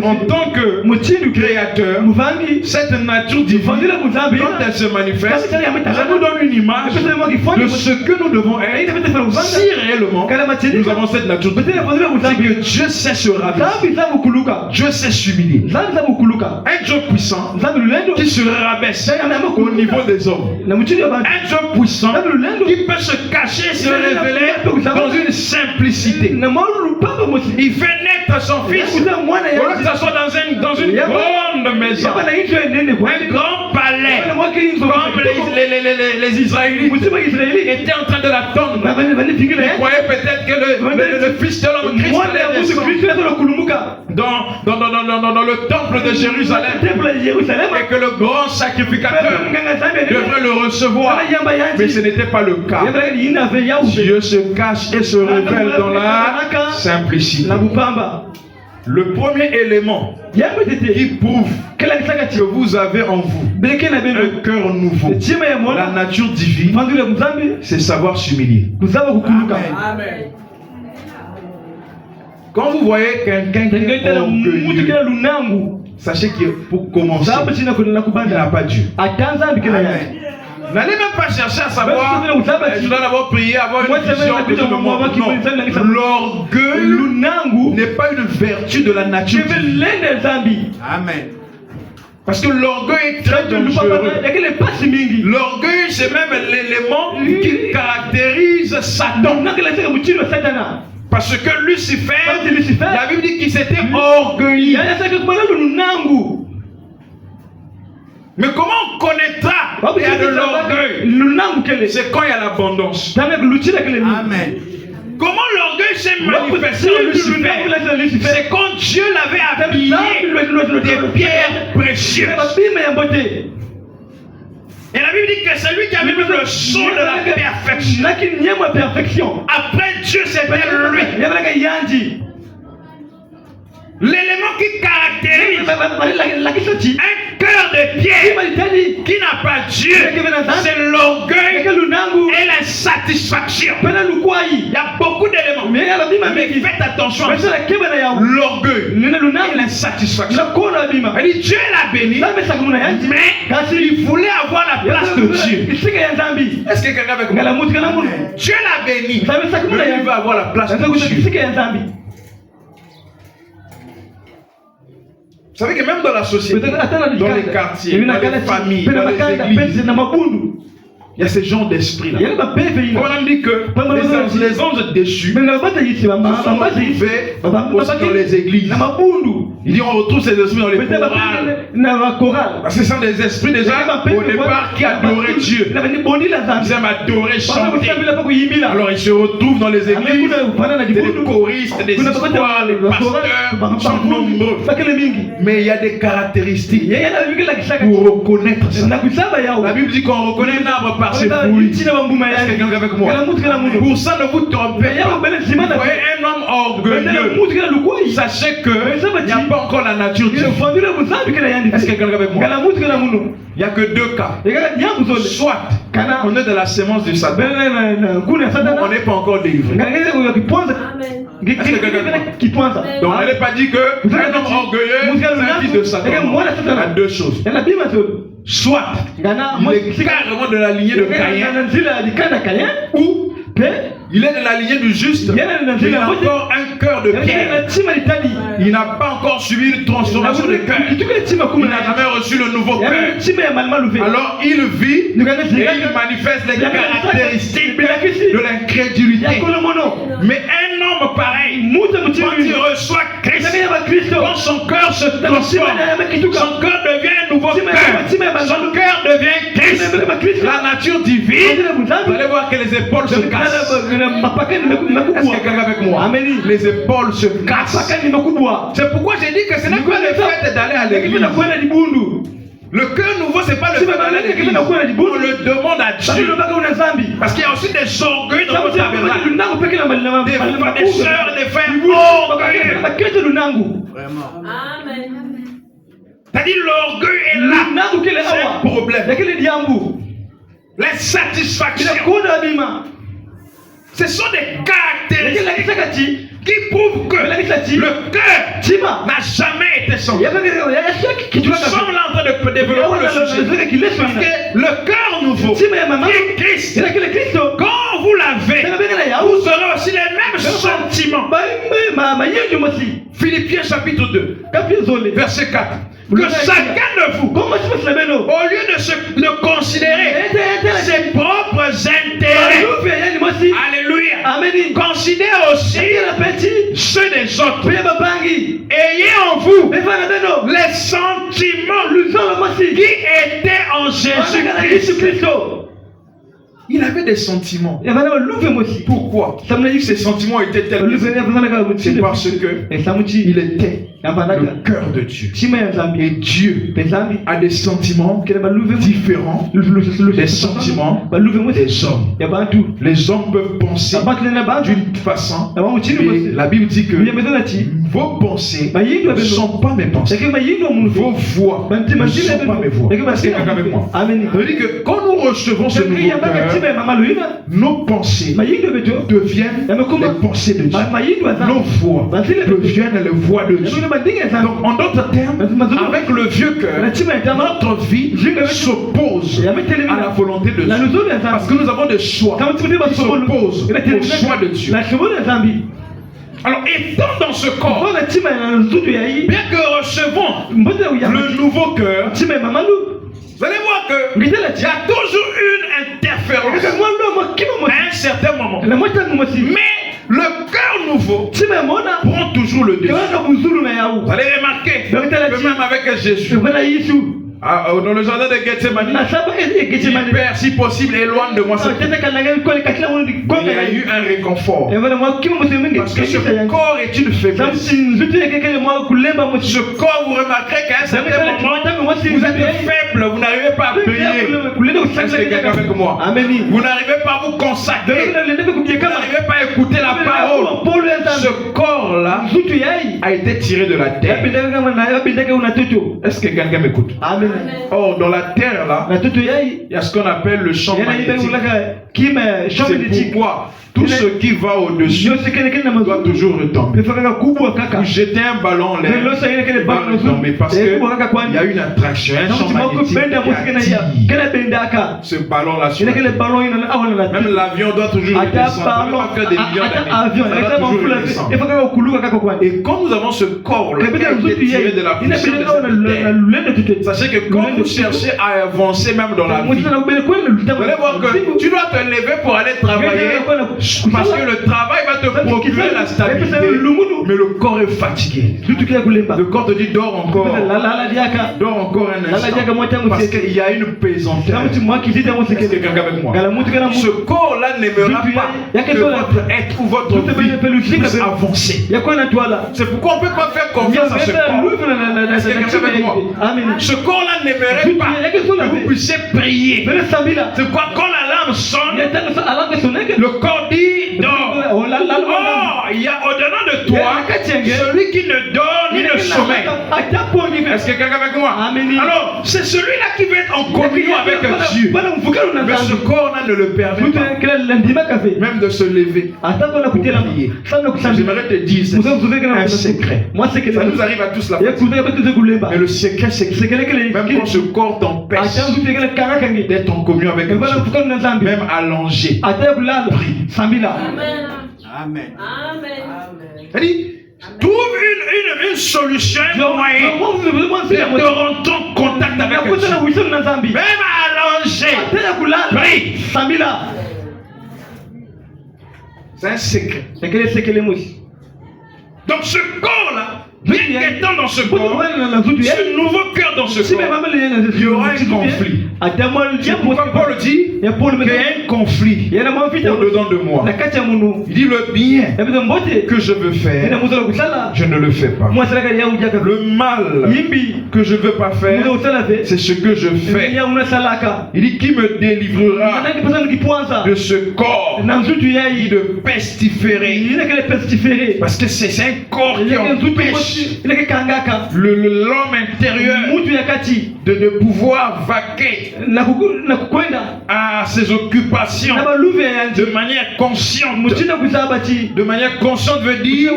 en tant que créateur, cette nature divine, quand elle se manifeste, ça nous donne une image de ce que nous devons être si réellement nous avons cette nature divine. C'est que Dieu sait se rabaisser. Dieu sait s'humilier. Un Dieu puissant qui se rabaisse au niveau des hommes. Un Dieu puissant qui peut se cacher et se révéler dans une simplicité. Il fait naître son fils pour que ça soit dans une grande maison, un grand palais, comme les Israélites étaient en train de l'attendre. Ils croyaient peut-être que le fils de l'homme Christ allait descendre dans le temple de Jérusalem et que le grand sacrificateur devrait le recevoir. Mais ce n'était pas le cas. Dieu se cache et se révèle dans la simplicité. Le premier élément qui prouve que vous avez en vous un cœur nouveau, la nature divine, c'est savoir s'humilier. Amen. Quand vous voyez quelqu'un qui est orgueilleux, sachez que pour commencer, il n'a pas Dieu. N'allez même pas chercher à savoir, je dois d'abord prier, avoir une vision de ce moment. Non, l'orgueil n'est pas une vertu de la nature divine. Amen. Parce que l'orgueil est très dangereux. L'orgueil, c'est même l'élément qui caractérise Satan. Parce que Lucifer, la Bible dit qu'il s'était orgueilli. Mais comment on connaîtra qu'il y a de l'orgueil? C'est quand il y a l'abondance. Amen. Comment l'orgueil s'est manifesté en Lucifer? C'est quand Dieu l'avait habillé des pierres précieuses. Et la Bible dit que c'est lui qui avait mis le sceau de la perfection. Après Dieu, c'était lui. L'élément qui caractérise un cœur de pierre qui n'a pas Dieu, c'est l'orgueil et l'insatisfaction. Il y a beaucoup d'éléments, mais faites attention à ça. L'orgueil et l'insatisfaction. Elle dit Dieu l'a béni, mais il voulait avoir la place de Dieu. Est-ce que quelqu'un avec moi? Dieu l'a béni, mais il veut avoir la place de Dieu. Vous savez que même dans la société, dans les quartiers, dans les familles, dans les églises, Il y a ce genre d'esprit-là. On dit que les anges déchus se sont retrouvés dans les églises. Il dit on retrouve ces esprits dans les chorales. Parce que ce sont des esprits déjà au départ qui adoraient Dieu. Ils aiment adorer, chanter. Alors ils se retrouvent dans les églises. Des choristes, des histoires, des pasteurs sont nombreux. Mais il y a des caractéristiques pour reconnaître ça. La Bible dit qu'on reconnaît un arbre par ses fruits. Est-ce que quelqu'un est avec moi? Pour ça, ne vous trompez pas. Vous voyez un homme orgueilleux. Sachez qu'il n'y a pas encore la nature divine. Est-ce que quelqu'un est avec moi? Il n'y a que deux cas. Soit on est de la sémence du Satan, on n'est pas encore délivré. Est-ce que quelqu'un est avec moi? Donc on n'est pas dit que un homme orgueilleux c'est un fils de Satan. Il y a deux choses. Soit il est carrément de la lignée de Caïn, ou il est de la lignée du juste, mais il a encore un cœur de pierre. Il n'a pas encore subi une transformation de cœur. Il n'a jamais reçu le nouveau cœur. Alors il vit et il manifeste les caractéristiques de l'incrédulité. Mais un homme pareil, quand il reçoit Christ, quand son cœur se transforme, son cœur devient un nouveau cœur. Son cœur devient Christ. La nature divine, vous allez voir que les épaules se cassent. Est-ce que quelqu'un est avec moi? Les épaules se cassent. C'est pourquoi j'ai dit que ce n'est pas le fait d'aller à l'église. Le cœur nouveau, ce n'est pas le fait d'aller à l'église. On le demande à Dieu. Parce qu'il y a aussi des orgueils dans notre tabernacle. Des sœurs et des frères orgueilleux. Amen. C'est-à-dire l'orgueil est là. C'est un problème. Les satisfactions. Ce sont des caractéristiques qui prouvent que le cœur n'a jamais été changé. Nous sommes là en train de développer le sujet. Parce que le cœur nouveau, qui est Christ, quand vous l'avez, vous aurez aussi les mêmes sentiments. Philippiens chapitre 2, verset 4. Que chacun de vous, au lieu de considérer ses propres intérêts, alléluia, considère aussi ceux des autres. Ayez en vous les sentiments qui étaient en Jésus-Christ. Il avait des sentiments. Pourquoi? Ces sentiments étaient tels. C'est parce que il était le cœur de Dieu. Et Dieu a des sentiments différents des sentiments des hommes. Les hommes peuvent penser d'une façon. Et la Bible dit que vos pensées ne sont pas mes pensées. Vos voix ne sont pas mes voix. Est-ce que quelqu'un avec moi? Ça veut dire que quand nous recevons ce nouveau cœur, nos pensées deviennent les pensées de Dieu. Nos voix deviennent les voix de Dieu. Donc, en d'autres termes, avec le vieux cœur, notre vie s'oppose à la volonté de Dieu. Parce que nous avons des choix qui s'opposent au choix de Dieu. Alors, étant dans ce corps, bien que recevons le nouveau cœur, vous allez voir qu'il y a toujours une interférence à un certain moment. Mais le cœur nouveau prend toujours le dessus. Vous allez remarquer que même avec Jésus, dans le jardin de Gethsemane, Père, si possible, éloigne de moi ce corps. Il y a eu un réconfort. Parce que ce corps est une faiblesse. Ce corps, vous remarquerez qu'à un certain moment, vous êtes faible, vous n'arrivez pas à prier. Est-ce que quelqu'un avec moi? Vous n'arrivez pas à vous consacrer. Vous n'arrivez pas à écouter la parole. Ce corps-là a été tiré de la terre. Est-ce que quelqu'un m'écoute? Or, dans la terre là, il y a ce qu'on appelle le champ magnétique. C'est pourquoi Tout ce qui va au-dessus doit toujours retomber. Vous jetez un ballon en l'air, il va retomber parce qu'il y a une attraction, un champ magnétique qui attire ce ballon-là sur la terre. Même l'avion doit toujours descendre. Ça ne peut pas faire des millions d'années. Ça doit toujours descendre. Et quand nous avons ce corps-là qui a été tiré de la puissance de cette terre, sachez que quand vous cherchez à avancer même dans la vie, vous allez voir que tu dois te lever pour aller travailler parce que le travail va te procurer la stabilité, mais le corps est fatigué. Le corps te dit dors encore un instant parce qu'il y a une pesanteur. Est-ce que quelqu'un avec moi? Ce corps-là n'aimera pas que votre être ou votre vie puisse avancer. C'est pourquoi on ne peut pas faire confiance à ce corps. Est-ce que quelqu'un avec moi? Ce corps-là n'aimerait pas que vous puissiez prier. C'est pourquoi quand l'alarme sonne, le corps dit dors. Oh, il y a au-dedans de toi celui qui ne dort ni ne sommeille. Est-ce que quelqu'un avec moi? Alors, c'est celui-là qui veut être en communion avec Dieu. Mais ce corps-là ne le permet pas même de se lever pour prier. J'aimerais te dire un secret. Ça nous arrive à tous la fois. Mais le secret, c'est que même quand ce corps t'empêche d'être en communion avec Dieu, même allongé, prie. Amen. C'est-à-dire, trouve une solution, un moyen de rentrer en contact avec Dieu. Même allongé, prie. C'est un secret. Donc ce corps-là, bien qu'étant dans ce corps, ce nouveau cœur dans ce corps, il y aura un conflit. C'est pourquoi Paul dit qu'il y a un conflit au-dedans de moi. Il dit le bien que je veux faire, je ne le fais pas. Le mal que je ne veux pas faire, c'est ce que je fais. Il dit qui me délivrera de ce corps qui de pestiférer. Parce que c'est un corps qui empêche l'homme intérieur de pouvoir vaquer à ses occupations de manière consciente. De manière consciente veut dire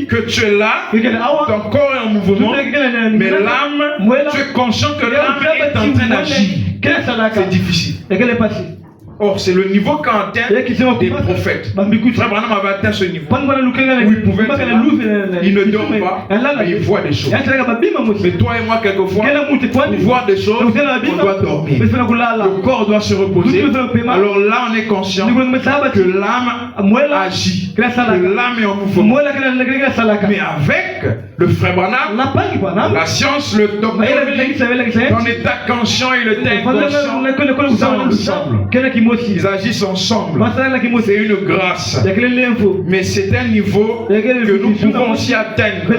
que tu es là, ton corps est en mouvement, mais l'âme, tu es conscient que l'âme est en train d'agir. C'est difficile. Or, c'est le niveau qu'atteignent des prophètes. Frère Branham avait atteint ce niveau où il pouvait dire, il ne dort pas, mais il voit des choses. Mais toi et moi, quelquefois, pour voir des choses, on doit dormir. Le corps doit se reposer. Alors là, on est conscient que l'âme agit, que l'âme est en mouvement. Mais avec le frère Branham, la science, le docteur, ton état conscient et le état inconscient sont ensemble. Ils agissent ensemble. C'est une grâce. Mais c'est un niveau que nous pouvons aussi atteindre.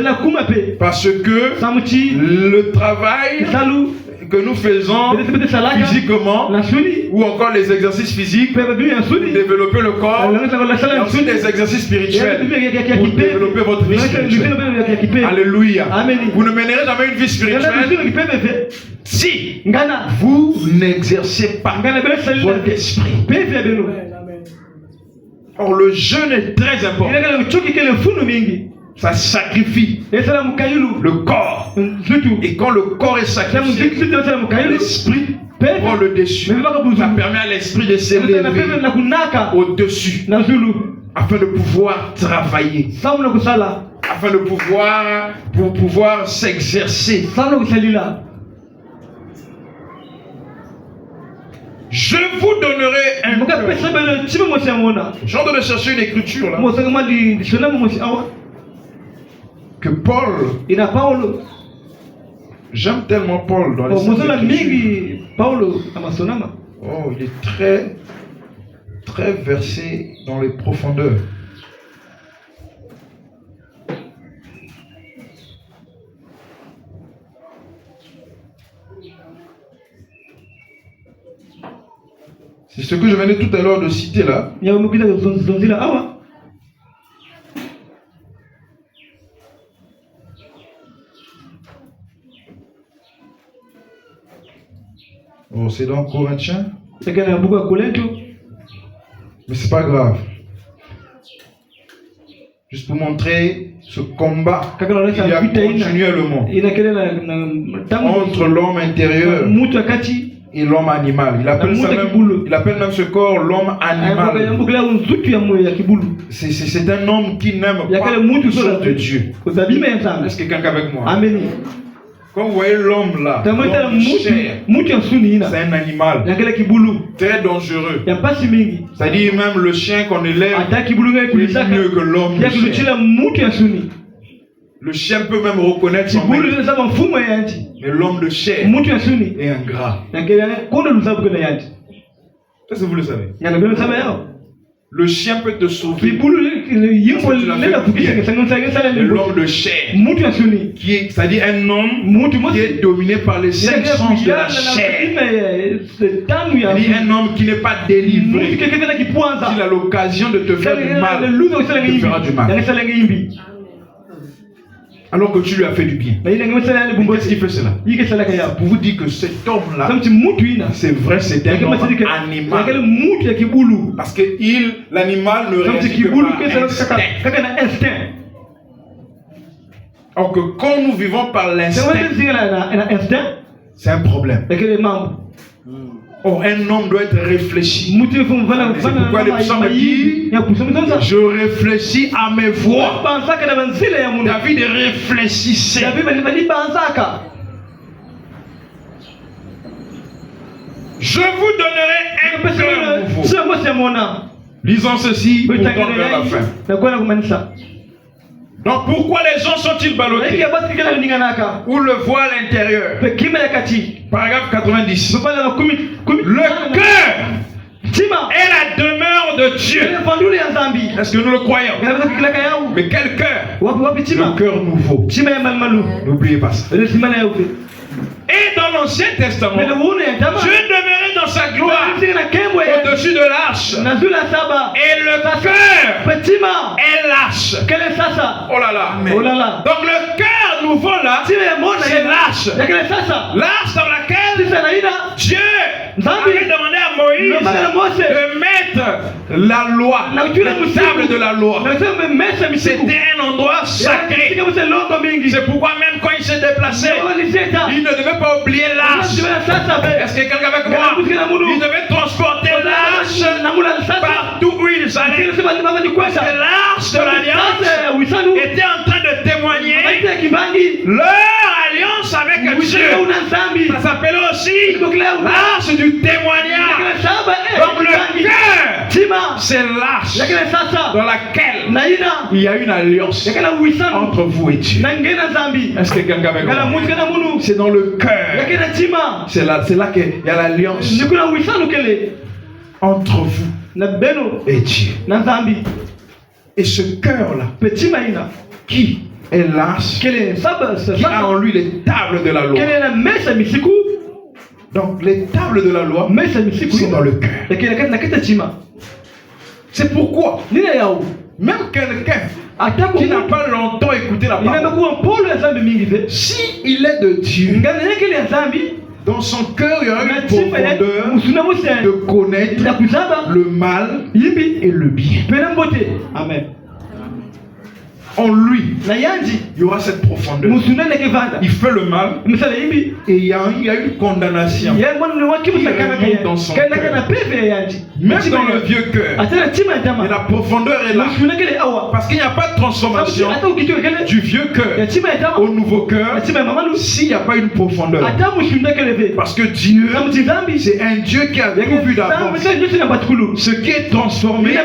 Parce que le travail que nous faisons physiquement ou encore les exercices physiques pour développer le corps, et ensuite des exercices spirituels pour développer votre vie spirituelle. Alléluia. Vous ne mènerez jamais une vie spirituelle si vous n'exercez pas votre esprit. Or le jeûne est très important. Ça sacrifie le corps. Et quand le corps est sacrifié, l'esprit prend le dessus. Ça permet à l'esprit de s'élever au-dessus afin de pouvoir travailler, afin de pouvoir s'exercer. Je vous donnerai un cœur. Je suis en train de chercher une écriture là. Que Paul, j'aime tellement Paul dans les Écritures. Oh, il est très, très versé dans les profondeurs. C'est ce que je venais tout à l'heure de citer là. Oh, c'est dans Corinthiens. Mais c'est pas grave. Juste pour montrer ce combat qu'il y a continuellement entre l'homme intérieur et l'homme animal. Il appelle même ce corps l'homme animal. C'est un homme qui n'aime pas les choses de Dieu. Est-ce que quelqu'un est avec moi? Amen. Quand vous voyez l'homme là, c'est un animal très dangereux. C'est-à-dire même le chien qu'on élève est mieux que l'homme. Le chien peut même reconnaître son maître. Mais l'homme de chair est ingrat. Est-ce que vous le savez? Le chien peut te sauver. L'homme de chair, c'est-à-dire un homme qui est dominé par les cinq sens de la chair. C'est-à-dire un homme qui n'est pas délivré. S'il a l'occasion de te faire du mal, il te fera du mal. Alors que tu lui as fait du bien. Qu'est-ce qui fait cela? Pour vous dire que cet homme-là, c'est vrai, c'est un homme animal. Parce que l'animal ne réagit que par instinct. Alors que quand nous vivons par l'instinct, c'est un problème. Or, un homme doit être réfléchi. C'est pourquoi le psaume dit: je réfléchis à mes voies. David réfléchissait. Je vous donnerai un cœur nouveau. Lisons ceci pour tendre vers la fin. Donc pourquoi les gens sont-ils ballottés? Ou le voile intérieur? Paragraphe 90. Le cœur est la demeure de Dieu. Est-ce que nous le croyons? Mais quel cœur? Le cœur nouveau. N'oubliez pas ça. Et dans l'Ancien Testament, Dieu demeurait dans sa gloire au-dessus de l'arche. Et le cœur est l'arche. Oh là là. Donc le cœur nouveau là, c'est l'arche. L'arche dans laquelle Dieu avait demandé à Moïse de mettre la loi, la table de la loi. C'était un endroit sacré. C'est pourquoi même quand il s'est déplacé, il ne devait pas oublier l'arche. Est-ce que quelqu'un avec moi? Il devait transporter l'arche partout où il allait. Parce que l'arche de l'alliance était en train de témoigner leur alliance avec Dieu. Ça s'appelle aussi l'arche du témoignage. Donc le cœur, c'est l'arche dans laquelle il y a une alliance entre vous et Dieu. Est-ce que quelqu'un avec moi? C'est dans le cœur. C'est là qu'il y a l'alliance entre vous et Dieu. Et ce cœur-là, qui est l'arche, qui a en lui les tables de la loi. Donc les tables de la loi sont dans le cœur. C'est pourquoi même quelqu'un qui n'a pas longtemps écouté la parole, si il est de Dieu, dans son cœur il y aura une profondeur de connaître le mal et le bien. Amen. En lui, il y aura cette profondeur. Il fait le mal et il y a une condamnation qui remonte dans son cœur. Même dans le vieux cœur, et la profondeur est là. Parce qu'il n'y a pas de transformation du vieux cœur au nouveau cœur s'il n'y a pas une profondeur. Parce que Dieu, c'est un Dieu qui a tout vu d'avance. Ce qui est transformé,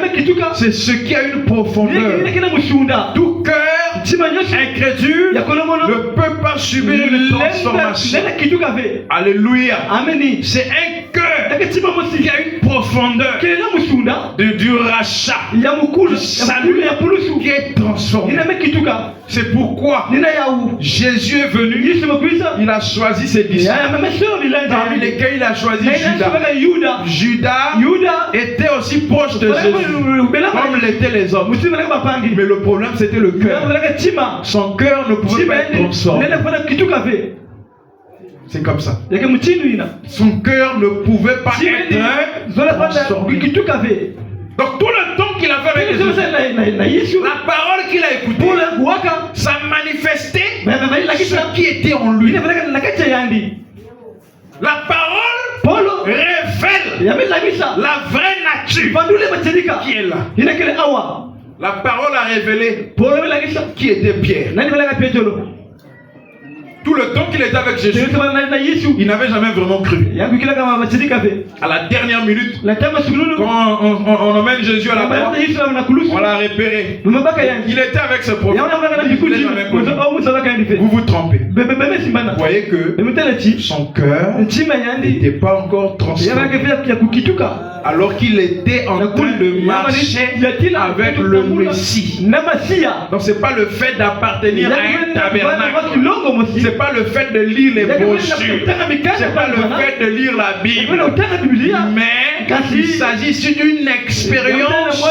c'est ce qui a une profondeur. Tout cœur incrédule ne peut pas subir une transformation. Alléluia. C'est un cœur qui a une profondeur du rachat, du salut qui est transformé. C'est pourquoi Jésus est venu, il a choisi ses disciples, parmi lesquels il a choisi Judas. Judas était aussi proche de Jésus comme l'étaient les autres. Mais le problème c'était le cœur. Son cœur ne pouvait pas être transformé. C'est comme ça. Son cœur ne pouvait pas être transformé. Donc tout le temps qu'il avait avec les La parole qu'il a écoutée, ça manifestait ce qui était en lui. La parole révèle la vraie nature qui est là. La parole a révélé qui était Pierre. Tout le temps qu'il était avec Jésus, il n'avait jamais vraiment cru. À la dernière minute, quand on emmène Jésus à la mort, on l'a repéré. Il était avec ce prophète. Vous vous trompez. Vous voyez que son cœur n'était pas encore transformé, alors qu'il était en train de marcher avec le Messie. Donc c'est pas le fait d'appartenir à un tabernacle. C'est pas le fait de lire les brochures. C'est pas le fait de lire la Bible. Mais il s'agit ici d'une expérience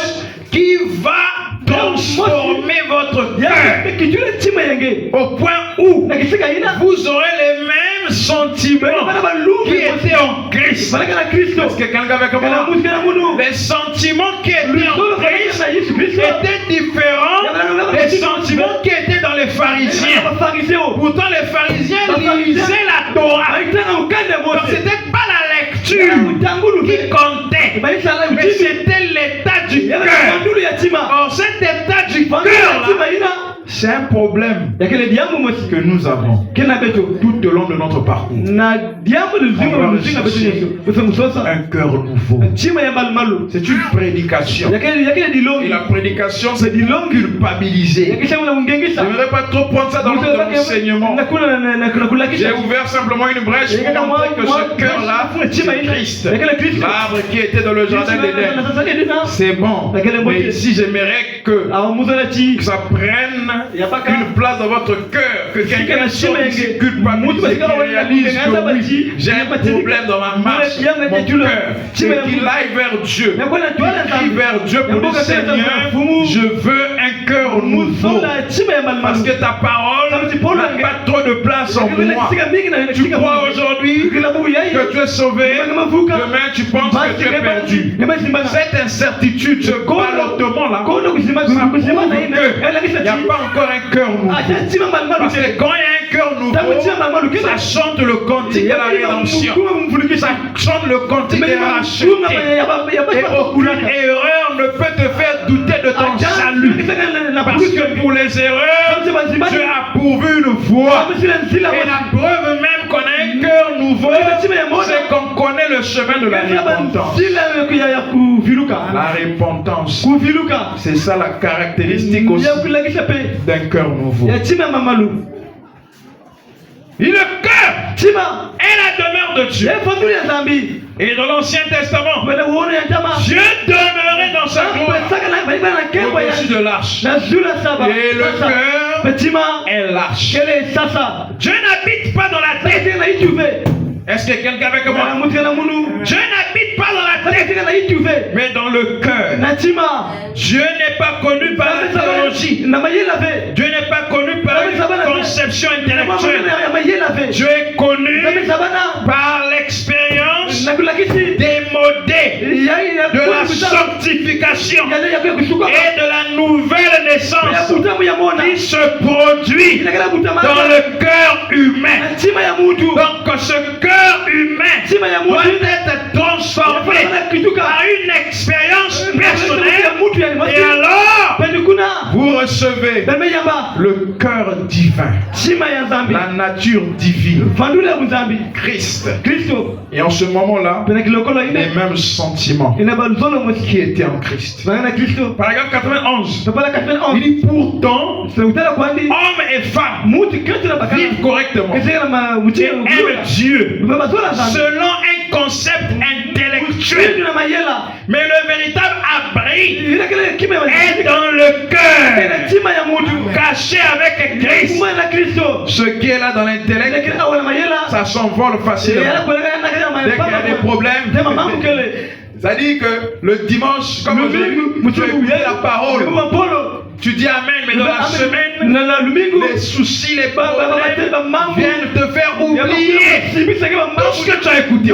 qui va transformer votre cœur au point où vous aurez les mêmes sentiments qui étaient en Christ. Parce que quelqu'un avait comme les sentiments qui étaient en Christ étaient différents des sentiments qui étaient dans les pharisiens. Pourtant les pharisiens lisaient la Torah. Donc c'était pas la lecture qui comptait, mais c'était l'état du cœur. Or cet état du cœur là, c'est un problème que nous avons tout au long de notre parcours. Un cœur nouveau. C'est une prédication. Et la prédication, c'est culpabiliser. Je n'aimerais pas trop prendre ça dans notre enseignement. J'ai ouvert simplement une brèche pour montrer que ce cœur-là, c'est Christ. L'arbre qui était dans le jardin d'Éden. C'est bon. Mais ici, j'aimerais que ça prenne une place dans votre cœur, que quelqu'un soit culpabilisé, qui réalise que oui, j'ai un problème dans ma marche, mon cœur, qu'il aille vers Dieu, qu'il aille vers Dieu pour dire Seigneur, je veux un cœur nouveau, parce que ta parole n'a pas trop de place en moi. Tu crois aujourd'hui que tu es sauvé, demain tu penses que tu es perdu. Cette incertitude, ce ballottement là, ça prouve qu'il n'y a pas encore un cœur nouveau. Parce que quand il y a un cœur nouveau, ça chante le cantique de la rédemption, ça chante le cantique de la racheté, et aucune erreur ne peut te faire douter de ton salut, parce que pour les erreurs Dieu a pourvu une voie. Et la preuve même qu'on a un cœur nouveau, c'est qu'on connaît le chemin de la repentance. La repentance, c'est ça la caractéristique aussi d'un cœur nouveau. Et le cœur est la demeure de Dieu. Et dans l'Ancien Testament, Dieu demeurait dans sa gloire au-dessus de l'arche. Et le cœur est l'arche. Dieu n'habite pas dans la tête. Est-ce que quelqu'un avec moi? Dieu n'habite pas dans la tête, mais dans le cœur. Dieu n'est pas connu par la théologie. Dieu n'est pas connu par une conception intellectuelle. Dieu est connu par l'expérience démodée de la sanctification et de la nouvelle naissance qui se produit dans le cœur humain. Donc ce cœur humain doit être transformé par une expérience personnelle, et alors vous recevez le cœur divin, la nature divine, Christ. Et en ce moment-là, les mêmes sentiments qui étaient en Christ. Paragraphe 91. Il dit pourtant, hommes et femmes vivent correctement et aiment Dieu selon un concept intellectuel. Mais le véritable abri est dans le cœur, caché avec Christ. Ce qui est là dans l'intellect, ça s'envole facilement. Dès qu'il y a des problèmes, ça dit que le dimanche, comme aujourd'hui, tu écoutes la parole, tu dis Amen, mais dans la semaine, les soucis, les problèmes viennent te faire oublier tout ce que tu as écouté.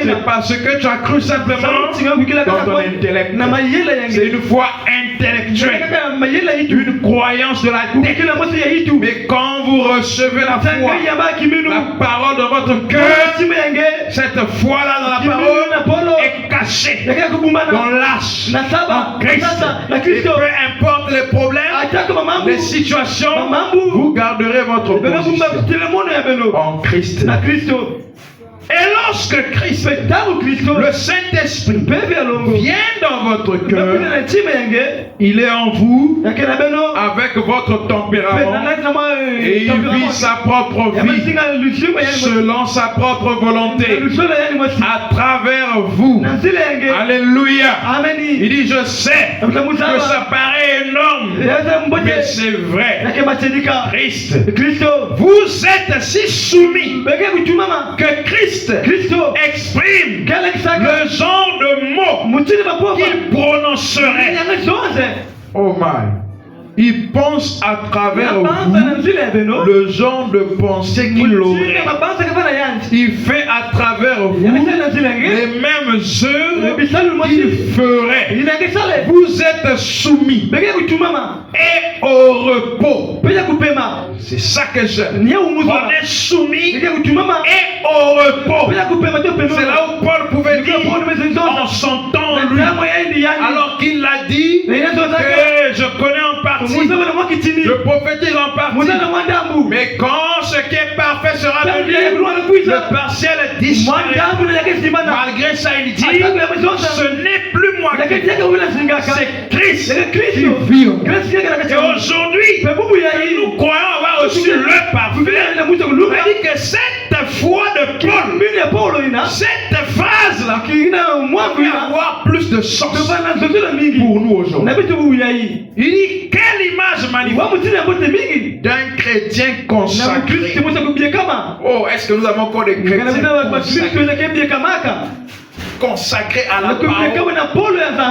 C'est parce que tu as cru simplement dans ton intellect. C'est une foi intellectuelle, une croyance de la tête. Mais quand vous recevez la foi, la parole dans votre cœur, cette foi-là dans la parole est cachée dans l'arche, en Christ. Et peu importe les problèmes, les situations, vous garderez votre position en Christ. Et lorsque Christ, le Saint-Esprit, vient dans votre cœur, il est en vous avec votre tempérament et il vit sa propre vie selon sa propre volonté à travers vous. Alléluia. Il dit, je sais que ça paraît énorme, mais c'est vrai. Christ, vous êtes si soumis que Christ exprime le genre de mots qu'il prononcerait. Oh my. Il pense à travers vous le genre de pensée qu'il aurait. Il fait à travers vous les mêmes œuvres qu'il ferait. Vous êtes soumis et au repos. C'est ça que j'aime. On est soumis et au repos. C'est là où Paul pouvait dire en sentant lui, alors qu'il l'a dit, que je connais en partie, je prophétise en partie, mais quand ce qui est parfait sera venu, le partiel disparaîtra. Malgré ça, il dit, ce n'est plus moi qui vis, c'est Christ qui vit. Et aujourd'hui, nous croyons avoir reçu le parfait. Il dit que cette foi de Paul, cette phrase-là, peut avoir plus de sens pour nous aujourd'hui. Il dit, quelle image magnifique d'un chrétien consacré. Oh, est-ce que nous avons encore des chrétiens consacrés à la parole,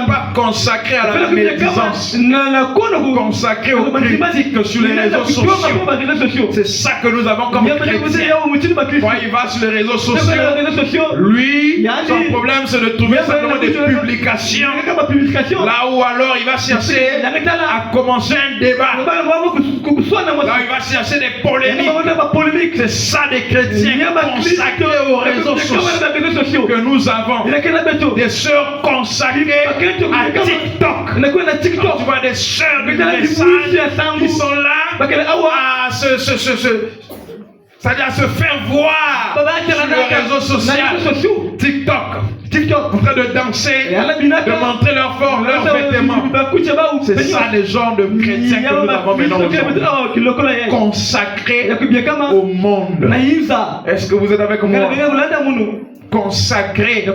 pas consacrés à la médisance, consacrés aux critiques sur les réseaux sociaux. C'est ça que nous avons comme chrétiens. Quand il va sur les réseaux sociaux, lui, son problème c'est de trouver simplement des publications, là où alors il va chercher à commencer un débat, là où il va chercher des polémiques. C'est ça des chrétiens consacrés aux réseaux sociaux que nous avons. Des sœurs consacrées à TikTok. Tu vois des sœurs de messages qui sont là à c'est-à-dire à se faire voir sur les réseaux sociaux. TikTok, en train de danser, de montrer leur forme, leurs vêtements. C'est ça les genres de chrétiens que nous avons maintenant aujourd'hui. Consacrés au monde. Est-ce que vous êtes avec moi? Consacrés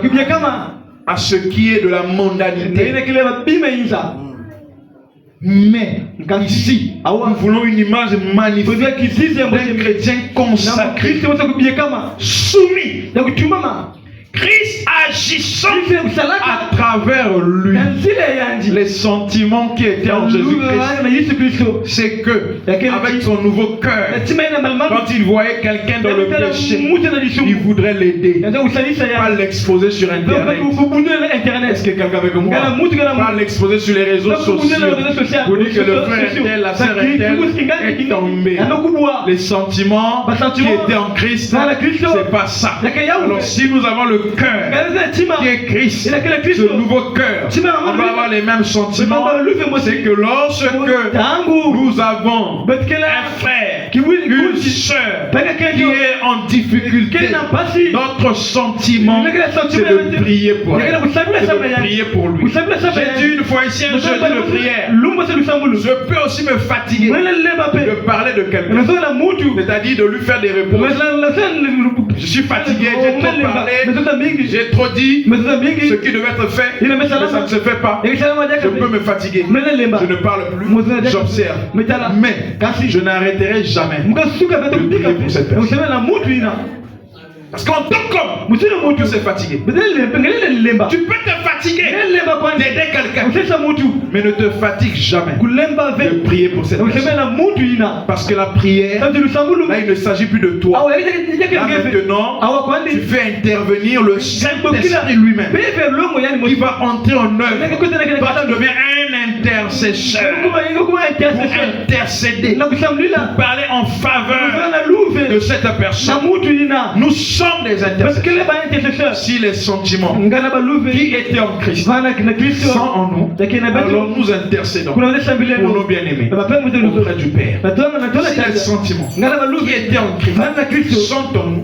à ce qui est de la mondanité. Mais ici, nous voulons une image magnifique d'un chrétien consacré, soumis. Christ agissant à travers lui. Les sentiments qui étaient en Jésus-Christ, c'est que avec son nouveau cœur, quand il voyait quelqu'un dans le péché, il voudrait l'aider, pas l'exposer sur Internet. Est-ce que quelqu'un avec moi, pas l'exposer sur les réseaux sociaux, pour dire que le frère tel, la sœur tel est tombé. Les sentiments qui étaient en Christ, c'est pas ça. Alors si nous avons le cœur qui est Christ, ce nouveau cœur, on va avoir les mêmes sentiments. C'est que lorsque nous avons un frère, une soeur qui est en difficulté, notre sentiment c'est de prier pour elle, c'est de prier pour lui. J'ai dit une fois ici un jeudi de prière, je peux aussi me fatiguer de parler de quelqu'un, c'est-à-dire de lui faire des reproches. Je suis fatigué, j'ai trop parlé, j'ai trop dit ce qui devait être fait, mais ça ne se fait pas. Je peux me fatiguer, je ne parle plus, j'observe, mais je n'arrêterai jamais de prier pour cette personne. Parce qu'en tant qu'homme, tu sais fatigué. Tu peux te fatiguer d'aider quelqu'un, mais ne te fatigue jamais de prier pour cette personne. Parce que la prière, là il ne s'agit plus de toi. Là maintenant, tu fais intervenir le Saint-Esprit lui-même qui va entrer en œuvre. Toi tu deviens un intercesseur pour intercéder, pour parler en faveur de cette personne. Nous sommes des intercesseurs. Si les sentiments qui étaient en Christ sont en nous, alors nous intercédons pour nos bien-aimés auprès du Père. Si les sentiments qui étaient en Christ sont en nous,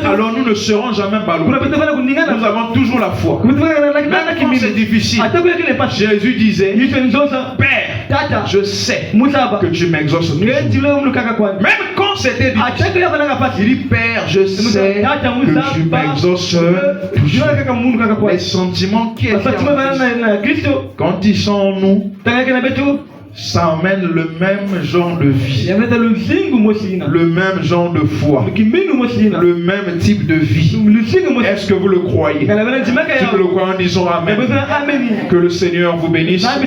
alors nous ne serons jamais ballottés. Nous avons toujours la foi. Même quand c'est difficile, Jésus disait, Père, je sais que tu m'exauces toujours. Même quand c'était difficile, il dit, Père, je sais que tu m'exauces toujours. Les sentiments qui étaient en Christ, quand ils sont en nous, ça amène le même genre de vie, le même genre de foi, le même type de vie. Est-ce que vous le croyez? Si vous le croyez, disons Amen. Que le Seigneur vous bénisse. Quand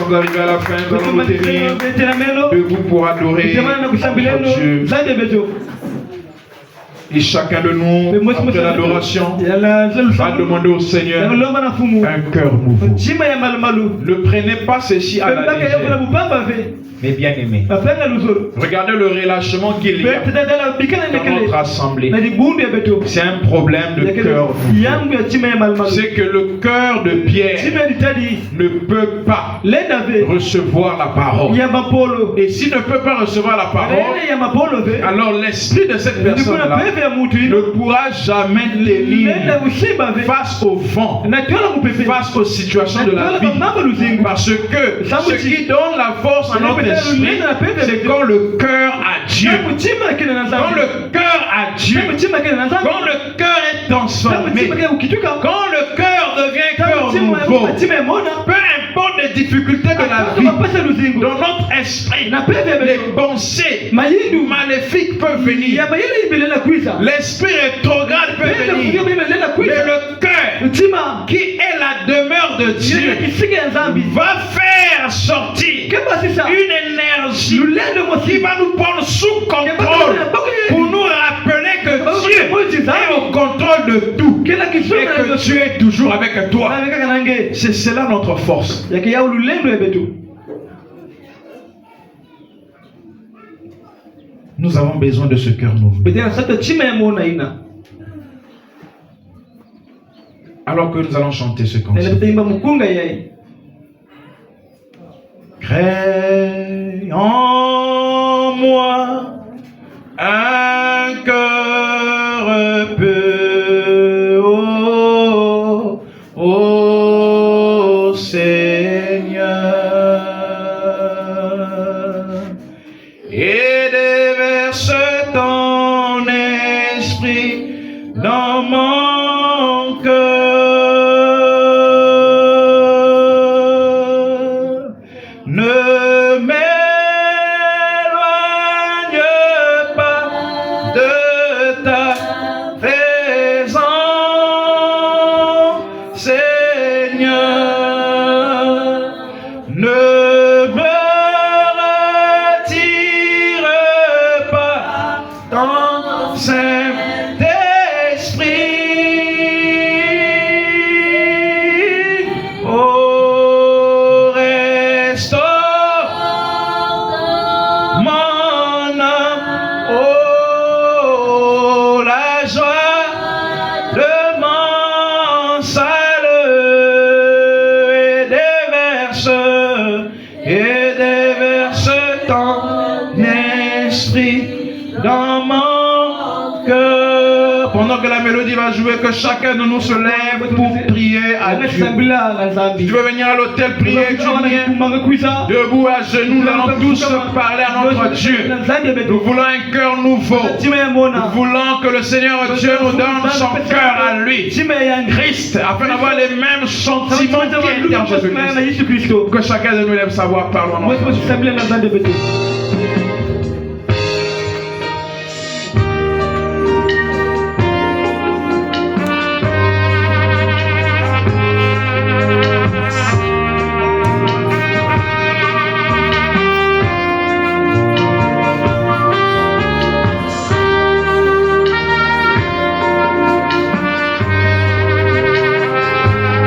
vous arrivez à la fin, nous allons nous tenir debout pour adorer notre Dieu. Et chacun de nous, après l'adoration, va demander au Seigneur un cœur nouveau. Ne prenez pas ceci à la légère, mais bien aimé. Regardez le relâchement qu'il y a dans notre assemblée. C'est un problème de cœur nouveau. C'est que le cœur de Pierre ne peut pas recevoir la parole. Et s'il ne peut pas recevoir la parole, alors l'esprit de cette personne-là ne pourra jamais tenir face au vent, face aux situations de la vie. Parce que ce qui donne la force à notre esprit, c'est quand le cœur a Dieu. Quand le cœur a Dieu, quand le cœur est transformé, quand le cœur devient cœur nouveau, peu importe les difficultés de la vie, dans notre esprit, les pensées maléfiques peuvent venir. L'esprit rétrograde peut venir. Mais le cœur, qui est la demeure de Dieu, va faire sortir une énergie qui va nous prendre sous contrôle pour nous rappeler que Dieu est au contrôle de tout et que Dieu est toujours avec toi. C'est cela notre force. Nous avons besoin de ce cœur nouveau. Alors que nous allons chanter ce cantique. Crée en moi un cœur pur, ô Seigneur, et déverse ton esprit dans mon cœur. Ne m'éloigne pas de ta présence, Seigneur. Ne me retire pas ton Saint-Esprit. Oh, restaure mon âme, oh, la joie de mon salut, et déverse ton esprit dans mon cœur. Pendant que la mélodie va jouer, que chacun de nous se lève pour prier à Dieu. Si tu veux venir à l'hôtel prier, tu viens debout à genoux. Nous allons tous parler à notre Dieu. Nous voulons un cœur nouveau. Nous voulons que le Seigneur Dieu nous donne son cœur à lui, Christ, afin d'avoir les mêmes sentiments qui étaient en Jésus-Christ. Que chacun de nous lève sa voix, parlons en notre Dieu.